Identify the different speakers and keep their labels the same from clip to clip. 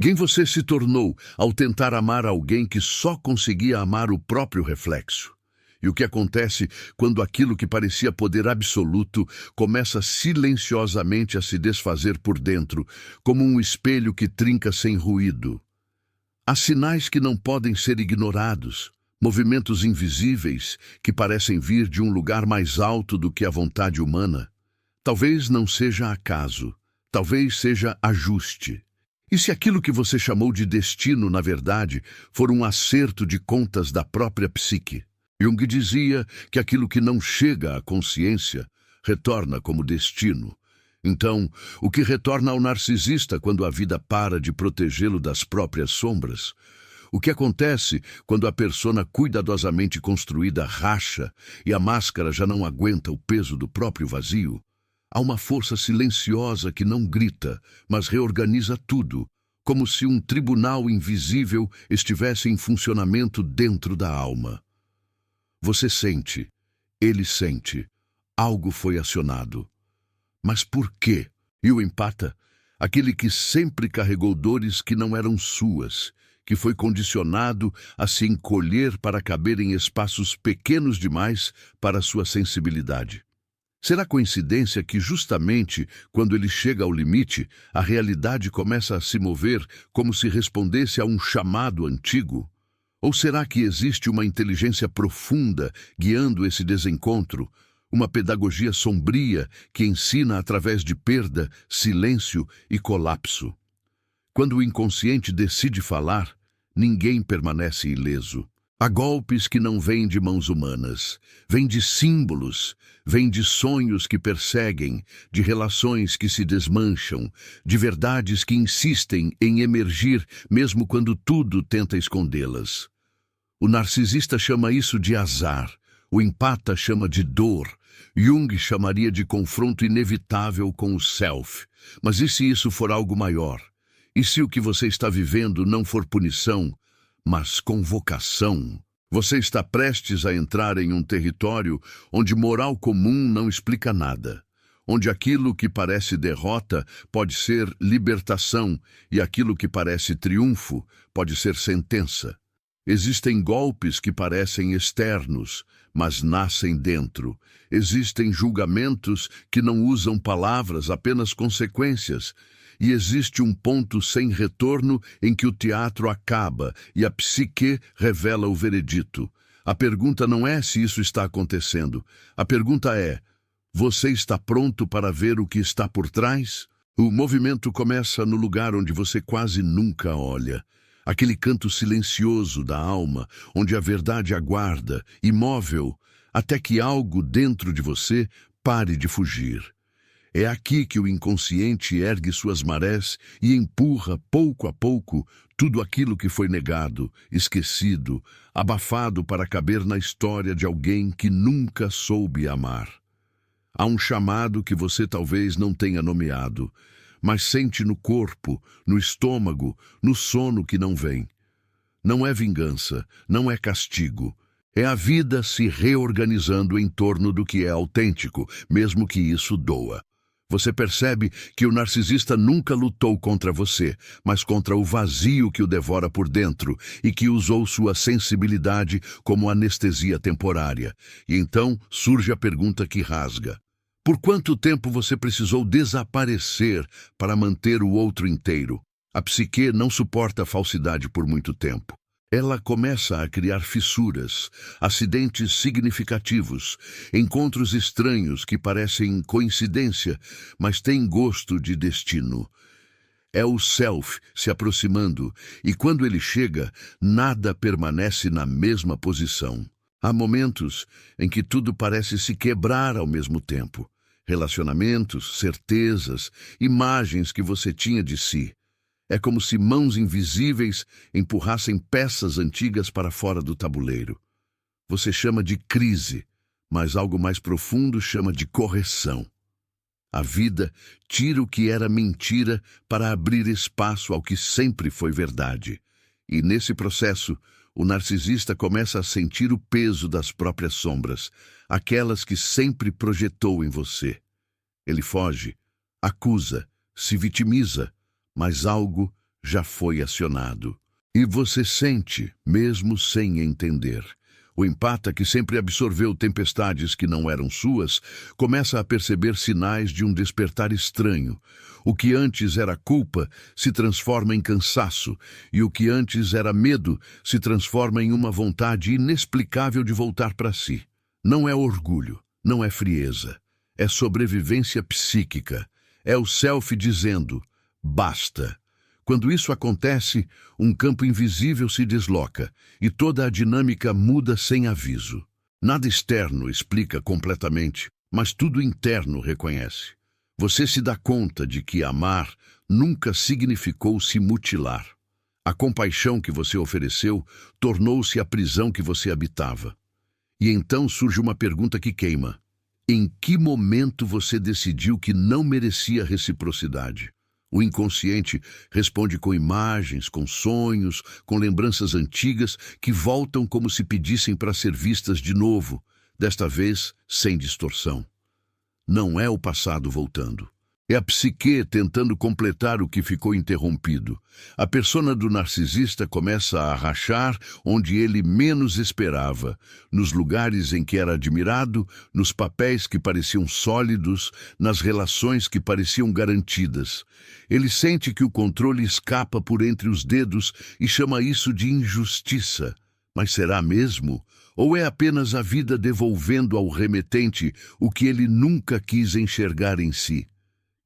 Speaker 1: Quem você se tornou ao tentar amar alguém que só conseguia amar o próprio reflexo? E o que acontece quando aquilo que parecia poder absoluto começa silenciosamente a se desfazer por dentro, como um espelho que trinca sem ruído? Há sinais que não podem ser ignorados, movimentos invisíveis que parecem vir de um lugar mais alto do que a vontade humana. Talvez não seja acaso, talvez seja ajuste. E se aquilo que você chamou de destino, na verdade, for um acerto de contas da própria psique? Jung dizia que aquilo que não chega à consciência retorna como destino. Então, o que retorna ao narcisista quando a vida para de protegê-lo das próprias sombras? O que acontece quando a persona cuidadosamente construída racha e a máscara já não aguenta o peso do próprio vazio? Há uma força silenciosa que não grita, mas reorganiza tudo, como se um tribunal invisível estivesse em funcionamento dentro da alma. Você sente, ele sente, algo foi acionado. Mas por quê? E o empata? Aquele que sempre carregou dores que não eram suas, que foi condicionado a se encolher para caber em espaços pequenos demais para sua sensibilidade. Será coincidência que justamente quando ele chega ao limite, a realidade começa a se mover como se respondesse a um chamado antigo? Ou será que existe uma inteligência profunda guiando esse desencontro, uma pedagogia sombria que ensina através de perda, silêncio e colapso? Quando o inconsciente decide falar, ninguém permanece ileso. Há golpes que não vêm de mãos humanas, vêm de símbolos, vêm de sonhos que perseguem, de relações que se desmancham, de verdades que insistem em emergir mesmo quando tudo tenta escondê-las. O narcisista chama isso de azar, o empata chama de dor, Jung chamaria de confronto inevitável com o self. Mas e se isso for algo maior? E se o que você está vivendo não for punição, mas convocação? Você está prestes a entrar em um território onde moral comum não explica nada, onde aquilo que parece derrota pode ser libertação e aquilo que parece triunfo pode ser sentença. Existem golpes que parecem externos, mas nascem dentro. Existem julgamentos que não usam palavras, apenas consequências. E existe um ponto sem retorno em que o teatro acaba e a psique revela o veredito. A pergunta não é se isso está acontecendo. A pergunta é: você está pronto para ver o que está por trás? O movimento começa no lugar onde você quase nunca olha. Aquele canto silencioso da alma, onde a verdade aguarda, imóvel, até que algo dentro de você pare de fugir. É aqui que o inconsciente ergue suas marés e empurra, pouco a pouco, tudo aquilo que foi negado, esquecido, abafado para caber na história de alguém que nunca soube amar. Há um chamado que você talvez não tenha nomeado, mas sente no corpo, no estômago, no sono que não vem. Não é vingança, não é castigo. É a vida se reorganizando em torno do que é autêntico, mesmo que isso doa. Você percebe que o narcisista nunca lutou contra você, mas contra o vazio que o devora por dentro e que usou sua sensibilidade como anestesia temporária. E então surge a pergunta que rasga: por quanto tempo você precisou desaparecer para manter o outro inteiro? A psique não suporta a falsidade por muito tempo. Ela começa a criar fissuras, acidentes significativos, encontros estranhos que parecem coincidência, mas têm gosto de destino. É o self se aproximando, e quando ele chega, nada permanece na mesma posição. Há momentos em que tudo parece se quebrar ao mesmo tempo. Relacionamentos, certezas, imagens que você tinha de si. É como se mãos invisíveis empurrassem peças antigas para fora do tabuleiro. Você chama de crise, mas algo mais profundo chama de correção. A vida tira o que era mentira para abrir espaço ao que sempre foi verdade. E nesse processo, o narcisista começa a sentir o peso das próprias sombras, aquelas que sempre projetou em você. Ele foge, acusa, se vitimiza, mas algo já foi acionado. E você sente, mesmo sem entender. O empata, que sempre absorveu tempestades que não eram suas, começa a perceber sinais de um despertar estranho. O que antes era culpa se transforma em cansaço, e o que antes era medo se transforma em uma vontade inexplicável de voltar para si. Não é orgulho, não é frieza, é sobrevivência psíquica. É o self dizendo, basta. Quando isso acontece, um campo invisível se desloca e toda a dinâmica muda sem aviso. Nada externo explica completamente, mas tudo interno reconhece. Você se dá conta de que amar nunca significou se mutilar. A compaixão que você ofereceu tornou-se a prisão que você habitava. E então surge uma pergunta que queima. Em que momento você decidiu que não merecia reciprocidade? O inconsciente responde com imagens, com sonhos, com lembranças antigas que voltam como se pedissem para ser vistas de novo, desta vez sem distorção. Não é o passado voltando. É a psique tentando completar o que ficou interrompido. A persona do narcisista começa a rachar onde ele menos esperava, nos lugares em que era admirado, nos papéis que pareciam sólidos, nas relações que pareciam garantidas. Ele sente que o controle escapa por entre os dedos e chama isso de injustiça. Mas será mesmo? Ou é apenas a vida devolvendo ao remetente o que ele nunca quis enxergar em si?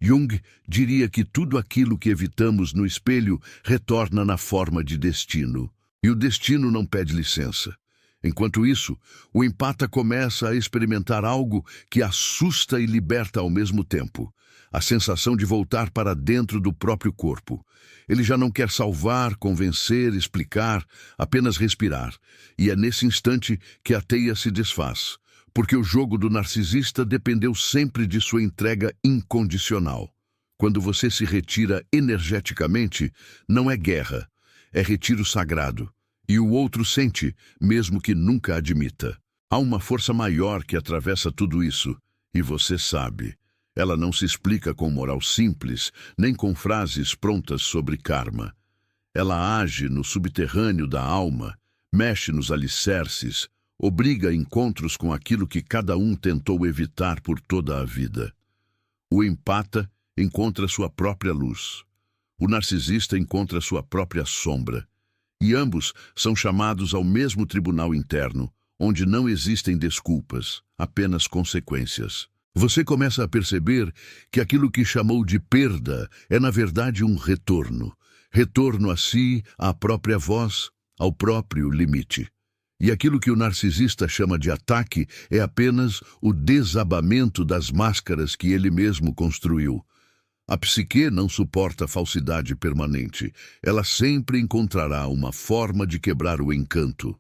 Speaker 1: Jung diria que tudo aquilo que evitamos no espelho retorna na forma de destino. E o destino não pede licença. Enquanto isso, o empata começa a experimentar algo que assusta e liberta ao mesmo tempo. A sensação de voltar para dentro do próprio corpo. Ele já não quer salvar, convencer, explicar, apenas respirar. E é nesse instante que a teia se desfaz. Porque o jogo do narcisista dependeu sempre de sua entrega incondicional. Quando você se retira energeticamente, não é guerra, é retiro sagrado. E o outro sente, mesmo que nunca admita. Há uma força maior que atravessa tudo isso, e você sabe. Ela não se explica com moral simples, nem com frases prontas sobre karma. Ela age no subterrâneo da alma, mexe nos alicerces, obriga a encontros com aquilo que cada um tentou evitar por toda a vida. O empata encontra sua própria luz. O narcisista encontra sua própria sombra. E ambos são chamados ao mesmo tribunal interno, onde não existem desculpas, apenas consequências. Você começa a perceber que aquilo que chamou de perda é, na verdade, um retorno. Retorno a si, à própria voz, ao próprio limite. E aquilo que o narcisista chama de ataque é apenas o desabamento das máscaras que ele mesmo construiu. A psique não suporta falsidade permanente. Ela sempre encontrará uma forma de quebrar o encanto.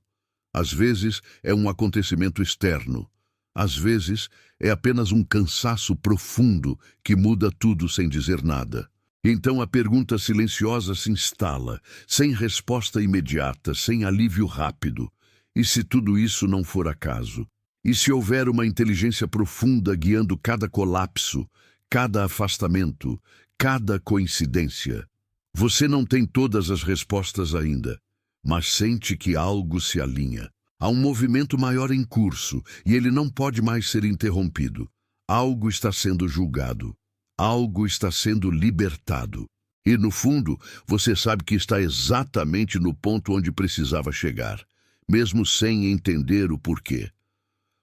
Speaker 1: Às vezes é um acontecimento externo. Às vezes é apenas um cansaço profundo que muda tudo sem dizer nada. Então a pergunta silenciosa se instala, sem resposta imediata, sem alívio rápido. E se tudo isso não for acaso? E se houver uma inteligência profunda guiando cada colapso, cada afastamento, cada coincidência? Você não tem todas as respostas ainda, mas sente que algo se alinha. Há um movimento maior em curso e ele não pode mais ser interrompido. Algo está sendo julgado. Algo está sendo libertado. E, no fundo, você sabe que está exatamente no ponto onde precisava chegar, mesmo sem entender o porquê.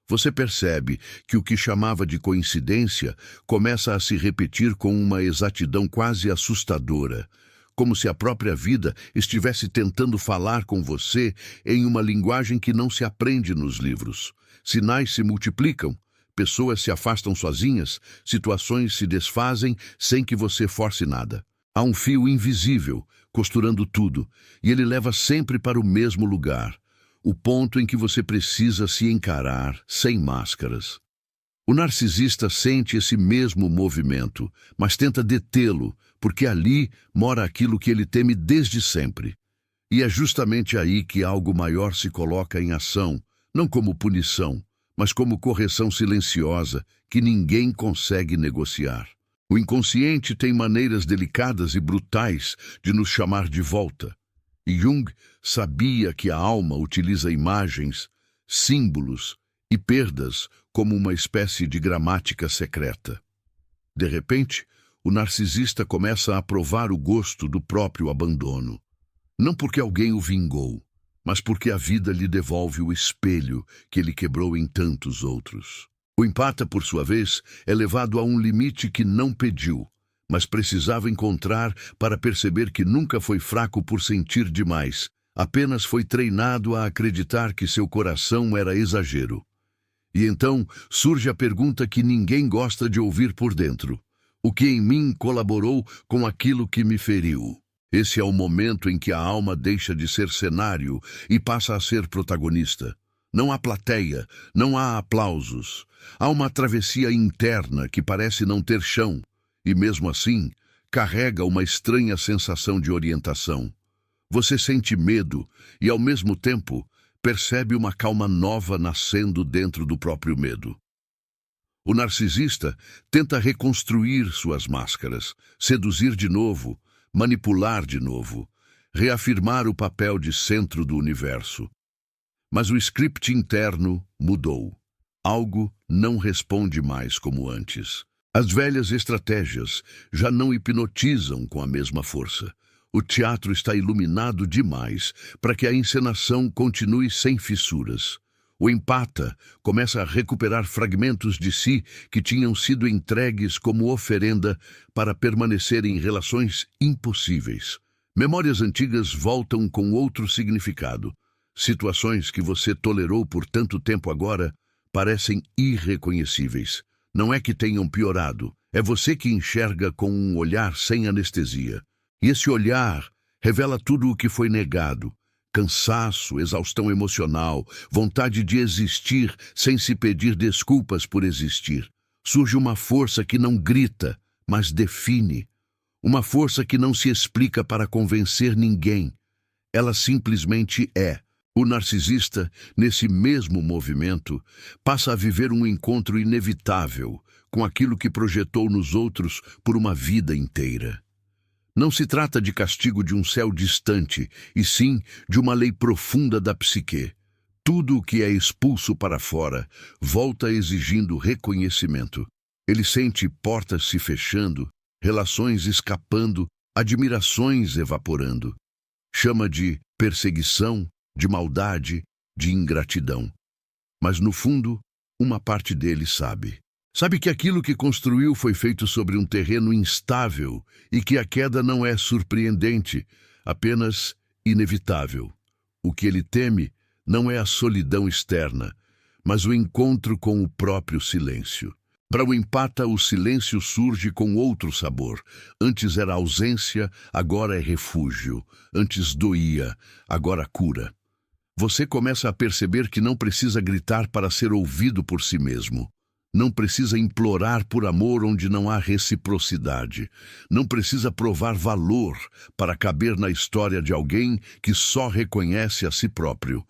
Speaker 1: Você percebe que o que chamava de coincidência começa a se repetir com uma exatidão quase assustadora, como se a própria vida estivesse tentando falar com você em uma linguagem que não se aprende nos livros. Sinais se multiplicam, pessoas se afastam sozinhas, situações se desfazem sem que você force nada. Há um fio invisível costurando tudo, e ele leva sempre para o mesmo lugar, o ponto em que você precisa se encarar sem máscaras. O narcisista sente esse mesmo movimento, mas tenta detê-lo, porque ali mora aquilo que ele teme desde sempre. E é justamente aí que algo maior se coloca em ação, não como punição, mas como correção silenciosa que ninguém consegue negociar. O inconsciente tem maneiras delicadas e brutais de nos chamar de volta. E Jung sabia que a alma utiliza imagens, símbolos e perdas como uma espécie de gramática secreta. De repente, o narcisista começa a provar o gosto do próprio abandono. Não porque alguém o vingou, mas porque a vida lhe devolve o espelho que ele quebrou em tantos outros. O empata, por sua vez, é levado a um limite que não pediu, mas precisava encontrar para perceber que nunca foi fraco por sentir demais, apenas foi treinado a acreditar que seu coração era exagero. E então surge a pergunta que ninguém gosta de ouvir por dentro: o que em mim colaborou com aquilo que me feriu? Esse é o momento em que a alma deixa de ser cenário e passa a ser protagonista. Não há plateia, não há aplausos. Há uma travessia interna que parece não ter chão, e mesmo assim, carrega uma estranha sensação de orientação. Você sente medo e, ao mesmo tempo, percebe uma calma nova nascendo dentro do próprio medo. O narcisista tenta reconstruir suas máscaras, seduzir de novo, manipular de novo, reafirmar o papel de centro do universo. Mas o script interno mudou. Algo não responde mais como antes. As velhas estratégias já não hipnotizam com a mesma força. O teatro está iluminado demais para que a encenação continue sem fissuras. O empata começa a recuperar fragmentos de si que tinham sido entregues como oferenda para permanecer em relações impossíveis. Memórias antigas voltam com outro significado. Situações que você tolerou por tanto tempo agora parecem irreconhecíveis. Não é que tenham piorado, é você que enxerga com um olhar sem anestesia. E esse olhar revela tudo o que foi negado: cansaço, exaustão emocional, vontade de existir sem se pedir desculpas por existir. Surge uma força que não grita, mas define. Uma força que não se explica para convencer ninguém. Ela simplesmente é. O narcisista, nesse mesmo movimento, passa a viver um encontro inevitável com aquilo que projetou nos outros por uma vida inteira. Não se trata de castigo de um céu distante, e sim de uma lei profunda da psique. Tudo o que é expulso para fora volta exigindo reconhecimento. Ele sente portas se fechando, relações escapando, admirações evaporando. Chama de perseguição, de maldade, de ingratidão. Mas no fundo, uma parte dele sabe. Sabe que aquilo que construiu foi feito sobre um terreno instável e que a queda não é surpreendente, apenas inevitável. O que ele teme não é a solidão externa, mas o encontro com o próprio silêncio. Para o empata, o silêncio surge com outro sabor. Antes era ausência, agora é refúgio. Antes doía, agora cura. Você começa a perceber que não precisa gritar para ser ouvido por si mesmo. Não precisa implorar por amor onde não há reciprocidade. Não precisa provar valor para caber na história de alguém que só reconhece a si próprio.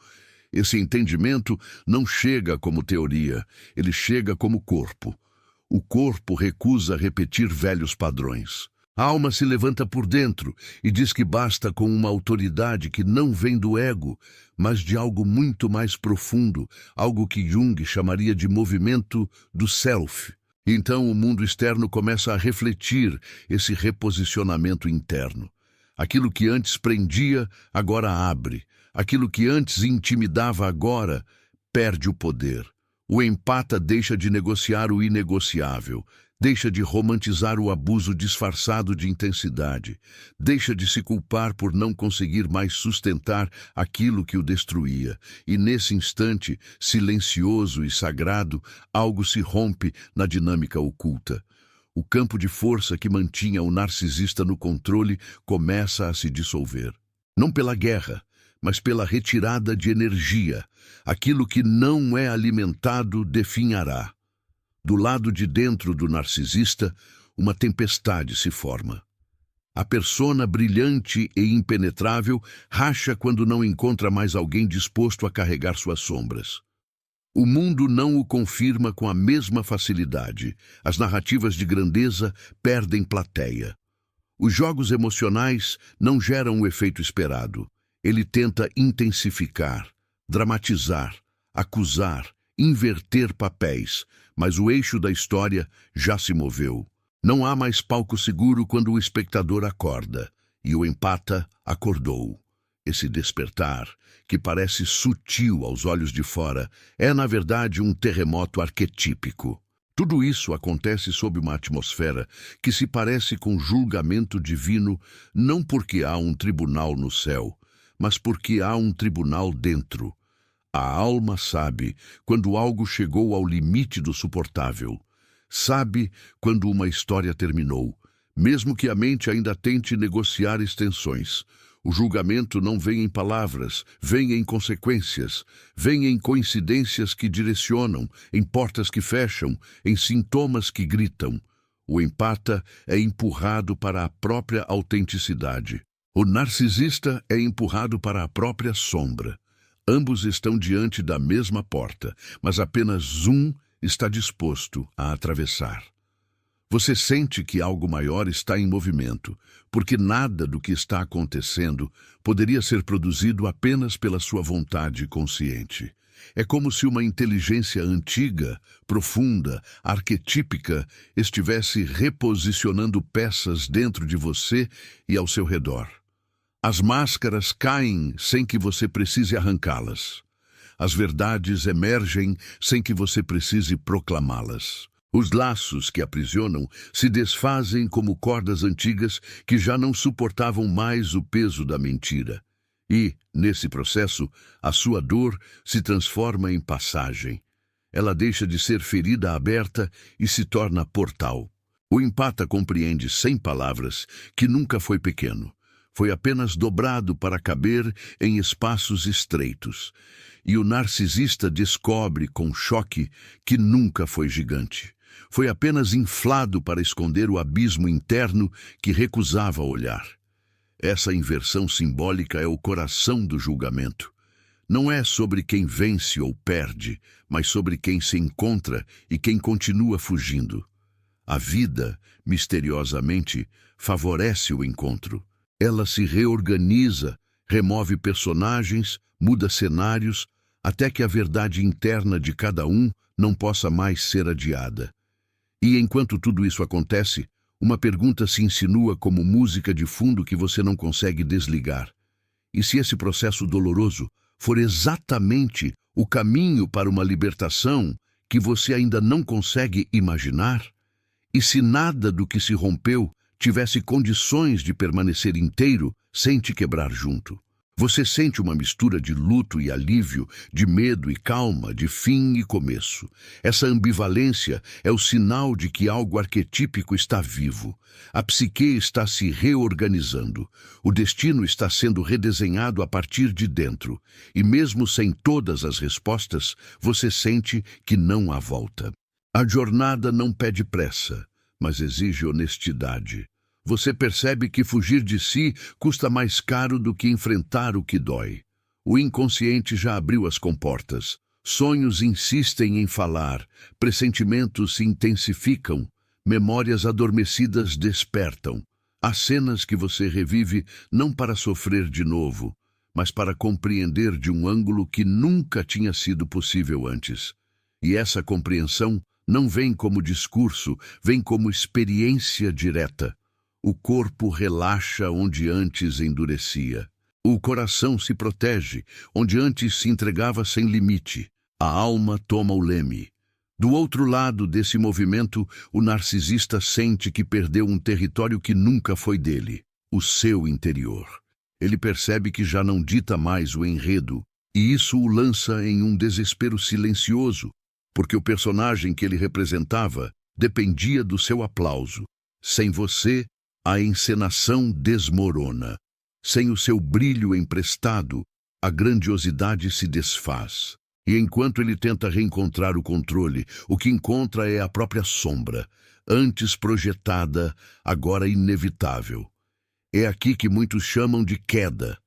Speaker 1: Esse entendimento não chega como teoria, ele chega como corpo. O corpo recusa repetir velhos padrões. A alma se levanta por dentro e diz que basta com uma autoridade que não vem do ego, mas de algo muito mais profundo, algo que Jung chamaria de movimento do self. Então o mundo externo começa a refletir esse reposicionamento interno. Aquilo que antes prendia, agora abre. Aquilo que antes intimidava, agora perde o poder. O empata deixa de negociar o inegociável. Deixa de romantizar o abuso disfarçado de intensidade. Deixa de se culpar por não conseguir mais sustentar aquilo que o destruía. E nesse instante, silencioso e sagrado, algo se rompe na dinâmica oculta. O campo de força que mantinha o narcisista no controle começa a se dissolver. Não pela guerra, mas pela retirada de energia. Aquilo que não é alimentado definhará. Do lado de dentro do narcisista, uma tempestade se forma. A persona brilhante e impenetrável racha quando não encontra mais alguém disposto a carregar suas sombras. O mundo não o confirma com a mesma facilidade. As narrativas de grandeza perdem plateia. Os jogos emocionais não geram o efeito esperado. Ele tenta intensificar, dramatizar, acusar, inverter papéis, mas o eixo da história já se moveu. Não há mais palco seguro quando o espectador acorda, e o empata acordou. Esse despertar, que parece sutil aos olhos de fora, é na verdade um terremoto arquetípico. Tudo isso acontece sob uma atmosfera que se parece com julgamento divino, não porque há um tribunal no céu, mas porque há um tribunal dentro. A alma sabe quando algo chegou ao limite do suportável. Sabe quando uma história terminou, mesmo que a mente ainda tente negociar extensões. O julgamento não vem em palavras, vem em consequências, vem em coincidências que direcionam, em portas que fecham, em sintomas que gritam. O empata é empurrado para a própria autenticidade. O narcisista é empurrado para a própria sombra. Ambos estão diante da mesma porta, mas apenas um está disposto a atravessar. Você sente que algo maior está em movimento, porque nada do que está acontecendo poderia ser produzido apenas pela sua vontade consciente. É como se uma inteligência antiga, profunda, arquetípica, estivesse reposicionando peças dentro de você e ao seu redor. As máscaras caem sem que você precise arrancá-las. As verdades emergem sem que você precise proclamá-las. Os laços que aprisionam se desfazem como cordas antigas que já não suportavam mais o peso da mentira. E, nesse processo, a sua dor se transforma em passagem. Ela deixa de ser ferida aberta e se torna portal. O empata compreende sem palavras que nunca foi pequeno. Foi apenas dobrado para caber em espaços estreitos. E o narcisista descobre com choque que nunca foi gigante. Foi apenas inflado para esconder o abismo interno que recusava olhar. Essa inversão simbólica é o coração do julgamento. Não é sobre quem vence ou perde, mas sobre quem se encontra e quem continua fugindo. A vida, misteriosamente, favorece o encontro. Ela se reorganiza, remove personagens, muda cenários, até que a verdade interna de cada um não possa mais ser adiada. E enquanto tudo isso acontece, uma pergunta se insinua como música de fundo que você não consegue desligar. E se esse processo doloroso for exatamente o caminho para uma libertação que você ainda não consegue imaginar? E se nada do que se rompeu tivesse condições de permanecer inteiro sem te quebrar junto? Você sente uma mistura de luto e alívio, de medo e calma, de fim e começo. Essa ambivalência é o sinal de que algo arquetípico está vivo. A psique está se reorganizando. O destino está sendo redesenhado a partir de dentro. E mesmo sem todas as respostas, você sente que não há volta. A jornada não pede pressa, mas exige honestidade. Você percebe que fugir de si custa mais caro do que enfrentar o que dói. O inconsciente já abriu as comportas. Sonhos insistem em falar, pressentimentos se intensificam, memórias adormecidas despertam. Há cenas que você revive não para sofrer de novo, mas para compreender de um ângulo que nunca tinha sido possível antes. E essa compreensão não vem como discurso, vem como experiência direta. O corpo relaxa onde antes endurecia. O coração se protege, onde antes se entregava sem limite. A alma toma o leme. Do outro lado desse movimento, o narcisista sente que perdeu um território que nunca foi dele, o seu interior. Ele percebe que já não dita mais o enredo, e isso o lança em um desespero silencioso, porque o personagem que ele representava dependia do seu aplauso. Sem você, a encenação desmorona. Sem o seu brilho emprestado, a grandiosidade se desfaz. E enquanto ele tenta reencontrar o controle, o que encontra é a própria sombra, antes projetada, agora inevitável. É aqui que muitos chamam de queda.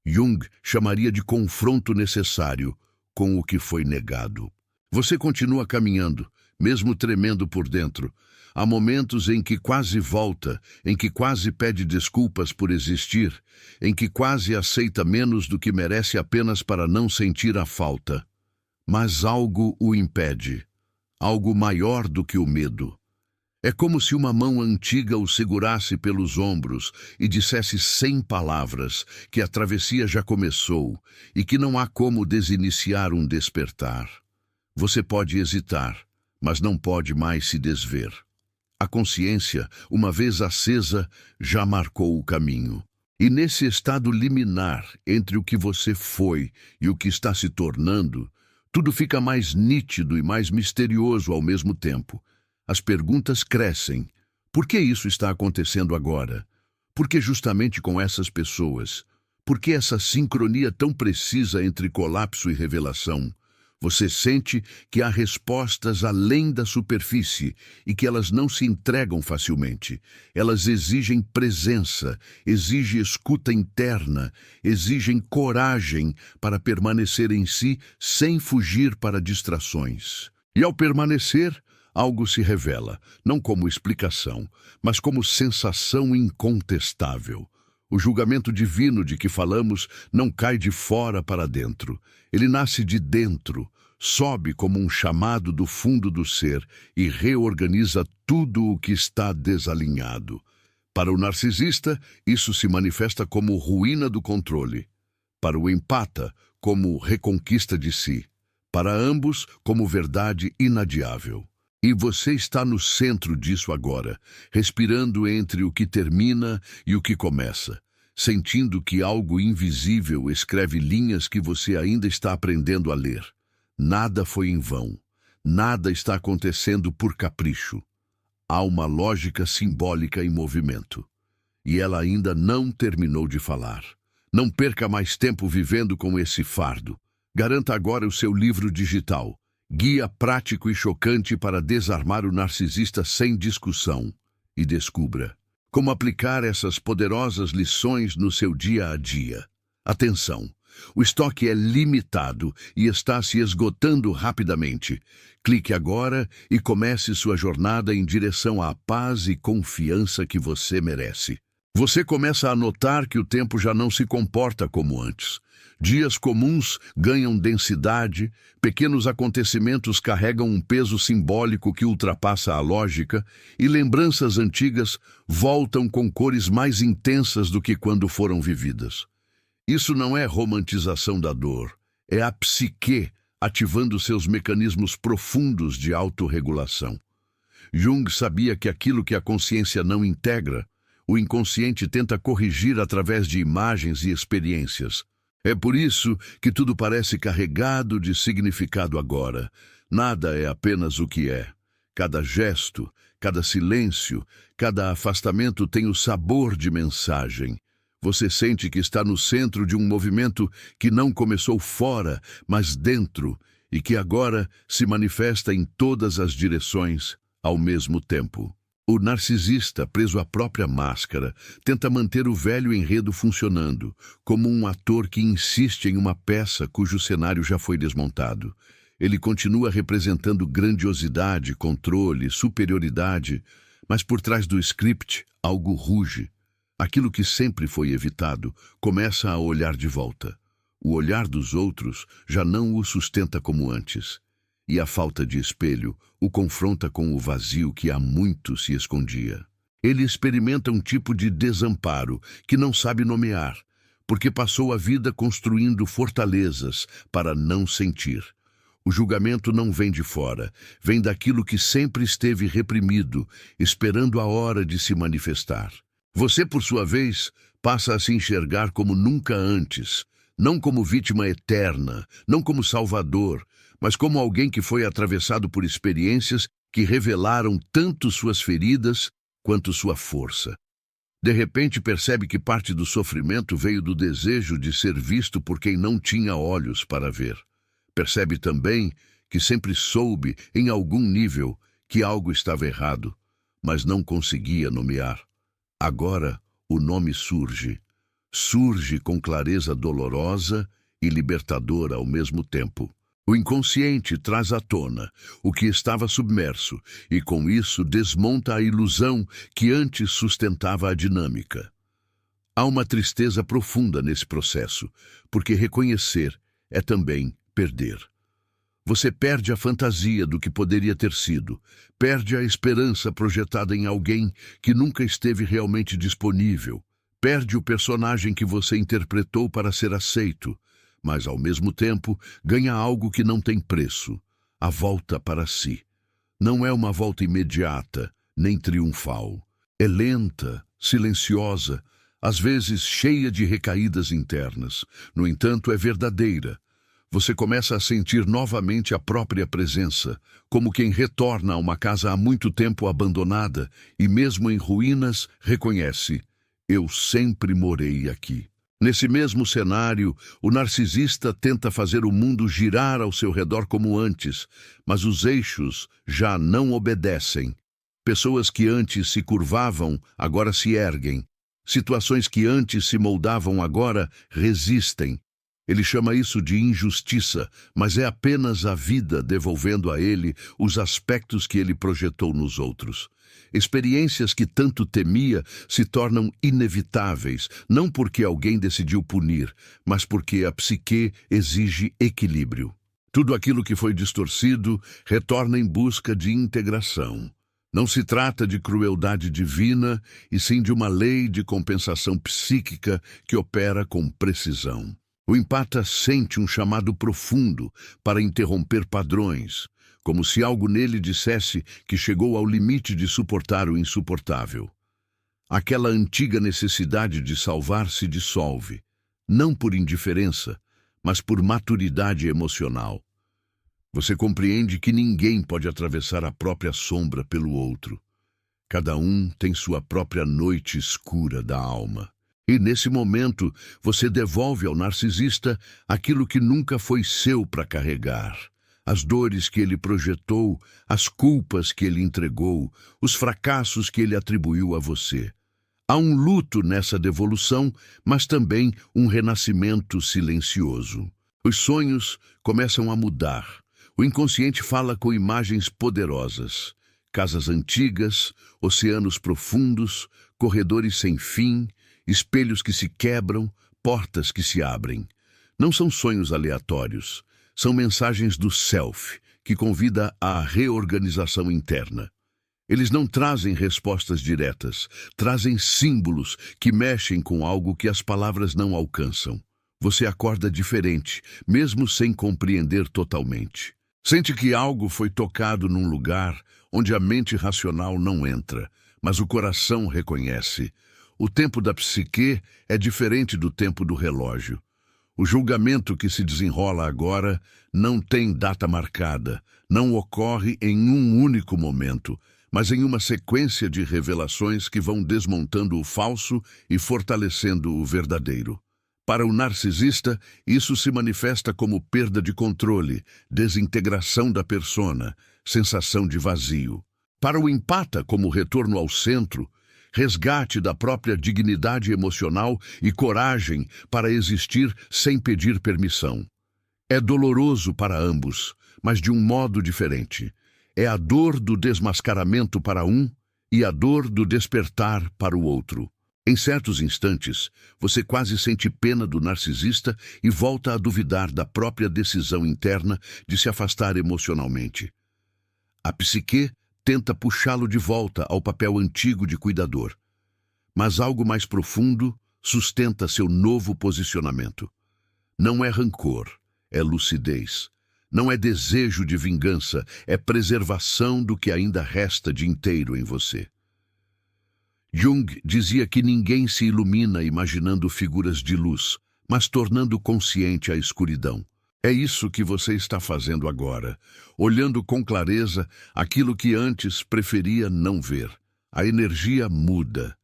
Speaker 1: Jung chamaria de confronto necessário com o que foi negado. Você continua caminhando, mesmo tremendo por dentro. Há momentos em que quase volta, em que quase pede desculpas por existir, em que quase aceita menos do que merece apenas para não sentir a falta. Mas algo o impede, algo maior do que o medo. É como se uma mão antiga o segurasse pelos ombros e dissesse sem palavras que a travessia já começou e que não há como desiniciar um despertar. Você pode hesitar, mas não pode mais se desver. A consciência, uma vez acesa, já marcou o caminho. E nesse estado liminar entre o que você foi e o que está se tornando, tudo fica mais nítido e mais misterioso ao mesmo tempo. As perguntas crescem. Por que isso está acontecendo agora? Por que justamente com essas pessoas? Por que essa sincronia tão precisa entre colapso e revelação? Você sente que há respostas além da superfície e que elas não se entregam facilmente. Elas exigem presença, exigem escuta interna, exigem coragem para permanecer em si sem fugir para distrações. E ao permanecer, algo se revela, não como explicação, mas como sensação incontestável. O julgamento divino de que falamos não cai de fora para dentro. Ele nasce de dentro, sobe como um chamado do fundo do ser e reorganiza tudo o que está desalinhado. Para o narcisista, isso se manifesta como ruína do controle. Para o empata, como reconquista de si. Para ambos, como verdade inadiável. E você está no centro disso agora, respirando entre o que termina e o que começa, sentindo que algo invisível escreve linhas que você ainda está aprendendo a ler. Nada foi em vão, nada está acontecendo por capricho. Há uma lógica simbólica em movimento. E ela ainda não terminou de falar. Não perca mais tempo vivendo com esse fardo. Garanta agora o seu livro digital. Guia prático e chocante para desarmar o narcisista sem discussão. E descubra como aplicar essas poderosas lições no seu dia a dia. Atenção! O estoque é limitado e está se esgotando rapidamente. Clique agora e comece sua jornada em direção à paz e confiança que você merece. Você começa a notar que o tempo já não se comporta como antes. Dias comuns ganham densidade, pequenos acontecimentos carregam um peso simbólico que ultrapassa a lógica e lembranças antigas voltam com cores mais intensas do que quando foram vividas. Isso não é romantização da dor, é a psique ativando seus mecanismos profundos de autorregulação. Jung sabia que aquilo que a consciência não integra, o inconsciente tenta corrigir através de imagens e experiências. É por isso que tudo parece carregado de significado agora. Nada é apenas o que é. Cada gesto, cada silêncio, cada afastamento tem o sabor de mensagem. Você sente que está no centro de um movimento que não começou fora, mas dentro, e que agora se manifesta em todas as direções ao mesmo tempo. O narcisista, preso à própria máscara, tenta manter o velho enredo funcionando, como um ator que insiste em uma peça cujo cenário já foi desmontado. Ele continua representando grandiosidade, controle, superioridade, mas por trás do script algo ruge. Aquilo que sempre foi evitado começa a olhar de volta. O olhar dos outros já não o sustenta como antes. E a falta de espelho o confronta com o vazio que há muito se escondia. Ele experimenta um tipo de desamparo que não sabe nomear, porque passou a vida construindo fortalezas para não sentir. O julgamento não vem de fora, vem daquilo que sempre esteve reprimido, esperando a hora de se manifestar. Você, por sua vez, passa a se enxergar como nunca antes, não como vítima eterna, não como salvador, mas como alguém que foi atravessado por experiências que revelaram tanto suas feridas quanto sua força. De repente percebe que parte do sofrimento veio do desejo de ser visto por quem não tinha olhos para ver. Percebe também que sempre soube, em algum nível, que algo estava errado, mas não conseguia nomear. Agora o nome surge. Surge com clareza dolorosa e libertadora ao mesmo tempo. O inconsciente traz à tona o que estava submerso e, com isso, desmonta a ilusão que antes sustentava a dinâmica. Há uma tristeza profunda nesse processo, porque reconhecer é também perder. Você perde a fantasia do que poderia ter sido, perde a esperança projetada em alguém que nunca esteve realmente disponível, perde o personagem que você interpretou para ser aceito, mas, ao mesmo tempo, ganha algo que não tem preço, a volta para si. Não é uma volta imediata, nem triunfal. É lenta, silenciosa, às vezes cheia de recaídas internas. No entanto, é verdadeira. Você começa a sentir novamente a própria presença, como quem retorna a uma casa há muito tempo abandonada e, mesmo em ruínas, reconhece: eu sempre morei aqui. Nesse mesmo cenário, o narcisista tenta fazer o mundo girar ao seu redor como antes, mas os eixos já não obedecem. Pessoas que antes se curvavam, agora se erguem. Situações que antes se moldavam, agora resistem. Ele chama isso de injustiça, mas é apenas a vida devolvendo a ele os aspectos que ele projetou nos outros. Experiências que tanto temia se tornam inevitáveis, não porque alguém decidiu punir, mas porque a psique exige equilíbrio. Tudo aquilo que foi distorcido retorna em busca de integração. Não se trata de crueldade divina, e sim de uma lei de compensação psíquica que opera com precisão. O empata sente um chamado profundo para interromper padrões, como se algo nele dissesse que chegou ao limite de suportar o insuportável. Aquela antiga necessidade de salvar se dissolve, não por indiferença, mas por maturidade emocional. Você compreende que ninguém pode atravessar a própria sombra pelo outro. Cada um tem sua própria noite escura da alma. E, nesse momento, você devolve ao narcisista aquilo que nunca foi seu para carregar. As dores que ele projetou, as culpas que ele entregou, os fracassos que ele atribuiu a você. Há um luto nessa devolução, mas também um renascimento silencioso. Os sonhos começam a mudar. O inconsciente fala com imagens poderosas. Casas antigas, oceanos profundos, corredores sem fim, espelhos que se quebram, portas que se abrem. Não são sonhos aleatórios. São mensagens do self, que convida à reorganização interna. Eles não trazem respostas diretas, trazem símbolos que mexem com algo que as palavras não alcançam. Você acorda diferente, mesmo sem compreender totalmente. Sente que algo foi tocado num lugar onde a mente racional não entra, mas o coração reconhece. O tempo da psique é diferente do tempo do relógio. O julgamento que se desenrola agora não tem data marcada, não ocorre em um único momento, mas em uma sequência de revelações que vão desmontando o falso e fortalecendo o verdadeiro. Para o narcisista, isso se manifesta como perda de controle, desintegração da persona, sensação de vazio. Para o empata, como retorno ao centro, resgate da própria dignidade emocional e coragem para existir sem pedir permissão. É doloroso para ambos, mas de um modo diferente. É a dor do desmascaramento para um e a dor do despertar para o outro. Em certos instantes, você quase sente pena do narcisista e volta a duvidar da própria decisão interna de se afastar emocionalmente. A psique tenta puxá-lo de volta ao papel antigo de cuidador. Mas algo mais profundo sustenta seu novo posicionamento. Não é rancor, é lucidez. Não é desejo de vingança, é preservação do que ainda resta de inteiro em você. Jung dizia que ninguém se ilumina imaginando figuras de luz, mas tornando consciente a escuridão. É isso que você está fazendo agora, olhando com clareza aquilo que antes preferia não ver. A energia muda.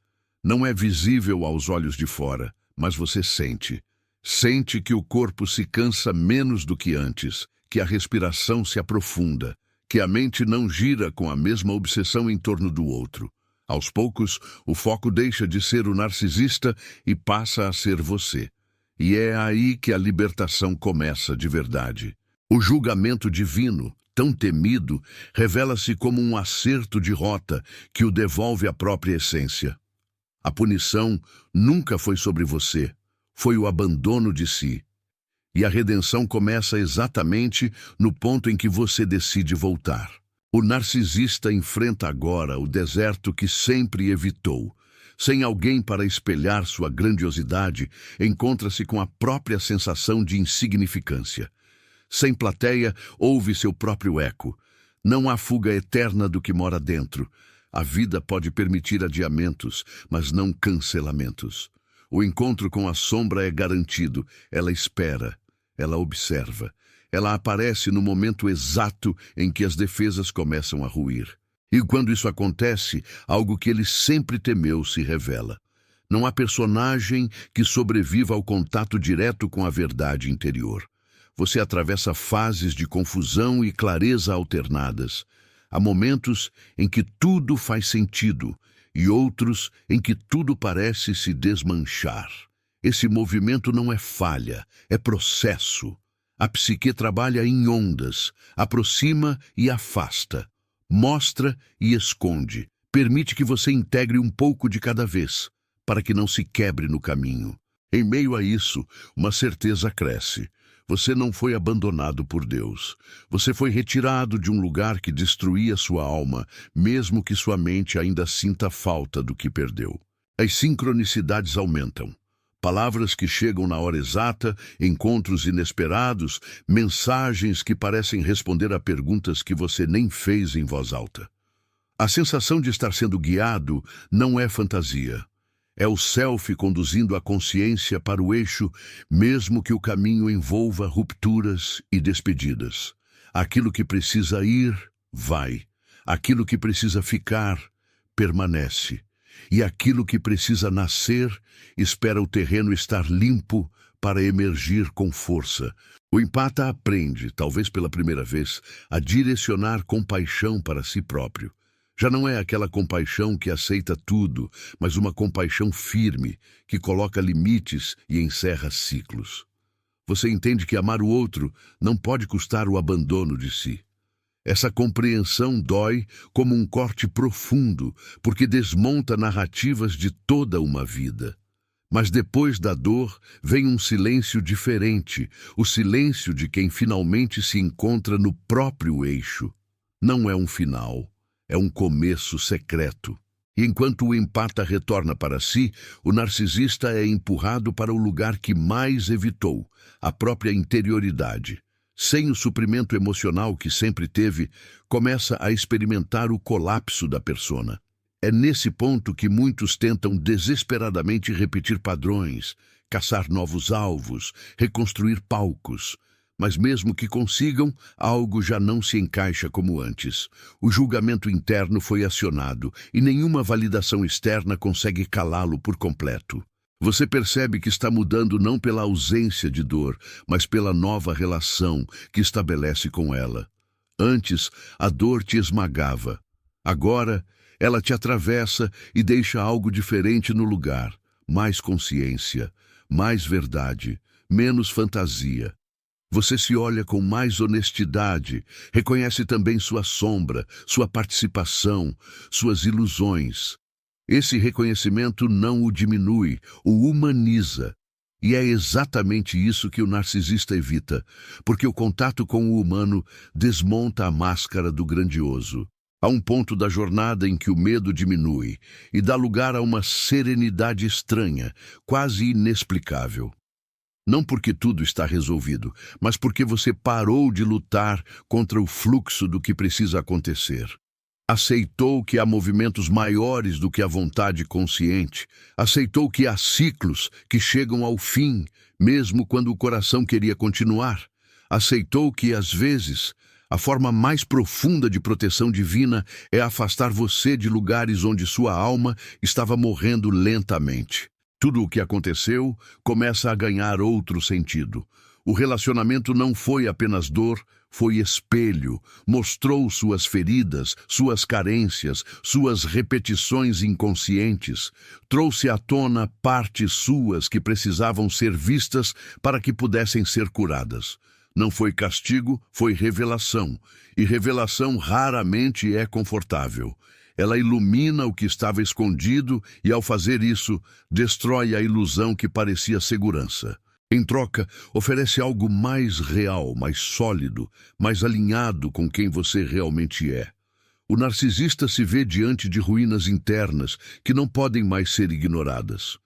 Speaker 1: Não é visível aos olhos de fora, mas você sente. Sente que o corpo se cansa menos do que antes, que a respiração se aprofunda, que a mente não gira com a mesma obsessão em torno do outro. Aos poucos, o foco deixa de ser o narcisista e passa a ser você. E é aí que a libertação começa de verdade. O julgamento divino, tão temido, revela-se como um acerto de rota que o devolve à própria essência. A punição nunca foi sobre você, foi o abandono de si. E a redenção começa exatamente no ponto em que você decide voltar. O narcisista enfrenta agora o deserto que sempre evitou. Sem alguém para espelhar sua grandiosidade, encontra-se com a própria sensação de insignificância. Sem plateia, ouve seu próprio eco. Não há fuga eterna do que mora dentro. A vida pode permitir adiamentos, mas não cancelamentos. O encontro com a sombra é garantido. Ela espera, ela observa. Ela aparece no momento exato em que as defesas começam a ruir. E quando isso acontece, algo que ele sempre temeu se revela. Não há personagem que sobreviva ao contato direto com a verdade interior. Você atravessa fases de confusão e clareza alternadas. Há momentos em que tudo faz sentido e outros em que tudo parece se desmanchar. Esse movimento não é falha, é processo. A psique trabalha em ondas, aproxima e afasta, mostra e esconde, permite que você integre um pouco de cada vez, para que não se quebre no caminho. Em meio a isso, uma certeza cresce. Você não foi abandonado por Deus. Você foi retirado de um lugar que destruía sua alma, mesmo que sua mente ainda sinta falta do que perdeu. As sincronicidades aumentam. Palavras que chegam na hora exata, encontros inesperados, mensagens que parecem responder a perguntas que você nem fez em voz alta. A sensação de estar sendo guiado não é fantasia. É o self conduzindo a consciência para o eixo, mesmo que o caminho envolva rupturas e despedidas. Aquilo que precisa ir, vai. Aquilo que precisa ficar, permanece. E aquilo que precisa nascer, espera o terreno estar limpo para emergir com força. O empata aprende, talvez pela primeira vez, a direcionar compaixão para si próprio. Já não é aquela compaixão que aceita tudo, mas uma compaixão firme, que coloca limites e encerra ciclos. Você entende que amar o outro não pode custar o abandono de si. Essa compreensão dói como um corte profundo, porque desmonta narrativas de toda uma vida. Mas depois da dor vem um silêncio diferente, o silêncio de quem finalmente se encontra no próprio eixo. Não é um final. É um começo secreto. E enquanto o empata retorna para si, o narcisista é empurrado para o lugar que mais evitou, a própria interioridade. Sem o suprimento emocional que sempre teve, começa a experimentar o colapso da persona. É nesse ponto que muitos tentam desesperadamente repetir padrões, caçar novos alvos, reconstruir palcos. Mas mesmo que consigam, algo já não se encaixa como antes. O julgamento interno foi acionado e nenhuma validação externa consegue calá-lo por completo. Você percebe que está mudando não pela ausência de dor, mas pela nova relação que estabelece com ela. Antes, a dor te esmagava. Agora, ela te atravessa e deixa algo diferente no lugar. Mais consciência, mais verdade, menos fantasia. Você se olha com mais honestidade, reconhece também sua sombra, sua participação, suas ilusões. Esse reconhecimento não o diminui, o humaniza. E é exatamente isso que o narcisista evita, porque o contato com o humano desmonta a máscara do grandioso. Há um ponto da jornada em que o medo diminui e dá lugar a uma serenidade estranha, quase inexplicável. Não porque tudo está resolvido, mas porque você parou de lutar contra o fluxo do que precisa acontecer. Aceitou que há movimentos maiores do que a vontade consciente. Aceitou que há ciclos que chegam ao fim, mesmo quando o coração queria continuar. Aceitou que, às vezes, a forma mais profunda de proteção divina é afastar você de lugares onde sua alma estava morrendo lentamente. Tudo o que aconteceu começa a ganhar outro sentido. O relacionamento não foi apenas dor, foi espelho, mostrou suas feridas, suas carências, suas repetições inconscientes, trouxe à tona partes suas que precisavam ser vistas para que pudessem ser curadas. Não foi castigo, foi revelação. E revelação raramente é confortável. Ela ilumina o que estava escondido e, ao fazer isso, destrói a ilusão que parecia segurança. Em troca, oferece algo mais real, mais sólido, mais alinhado com quem você realmente é. O narcisista se vê diante de ruínas internas que não podem mais ser ignoradas.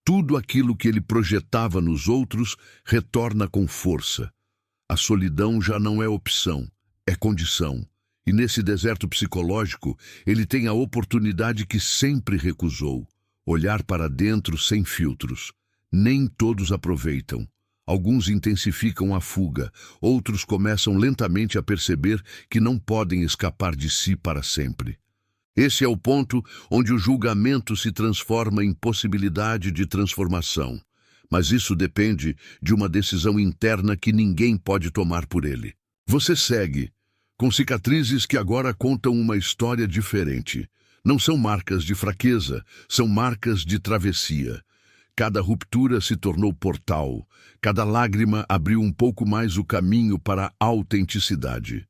Speaker 1: Tudo aquilo que ele projetava nos outros retorna com força. A solidão já não é opção, é condição. E nesse deserto psicológico, ele tem a oportunidade que sempre recusou: olhar para dentro sem filtros. Nem todos aproveitam. Alguns intensificam a fuga, outros começam lentamente a perceber que não podem escapar de si para sempre. Esse é o ponto onde o julgamento se transforma em possibilidade de transformação. Mas isso depende de uma decisão interna que ninguém pode tomar por ele. Você segue, com cicatrizes que agora contam uma história diferente. Não são marcas de fraqueza, são marcas de travessia. Cada ruptura se tornou portal, cada lágrima abriu um pouco mais o caminho para a autenticidade.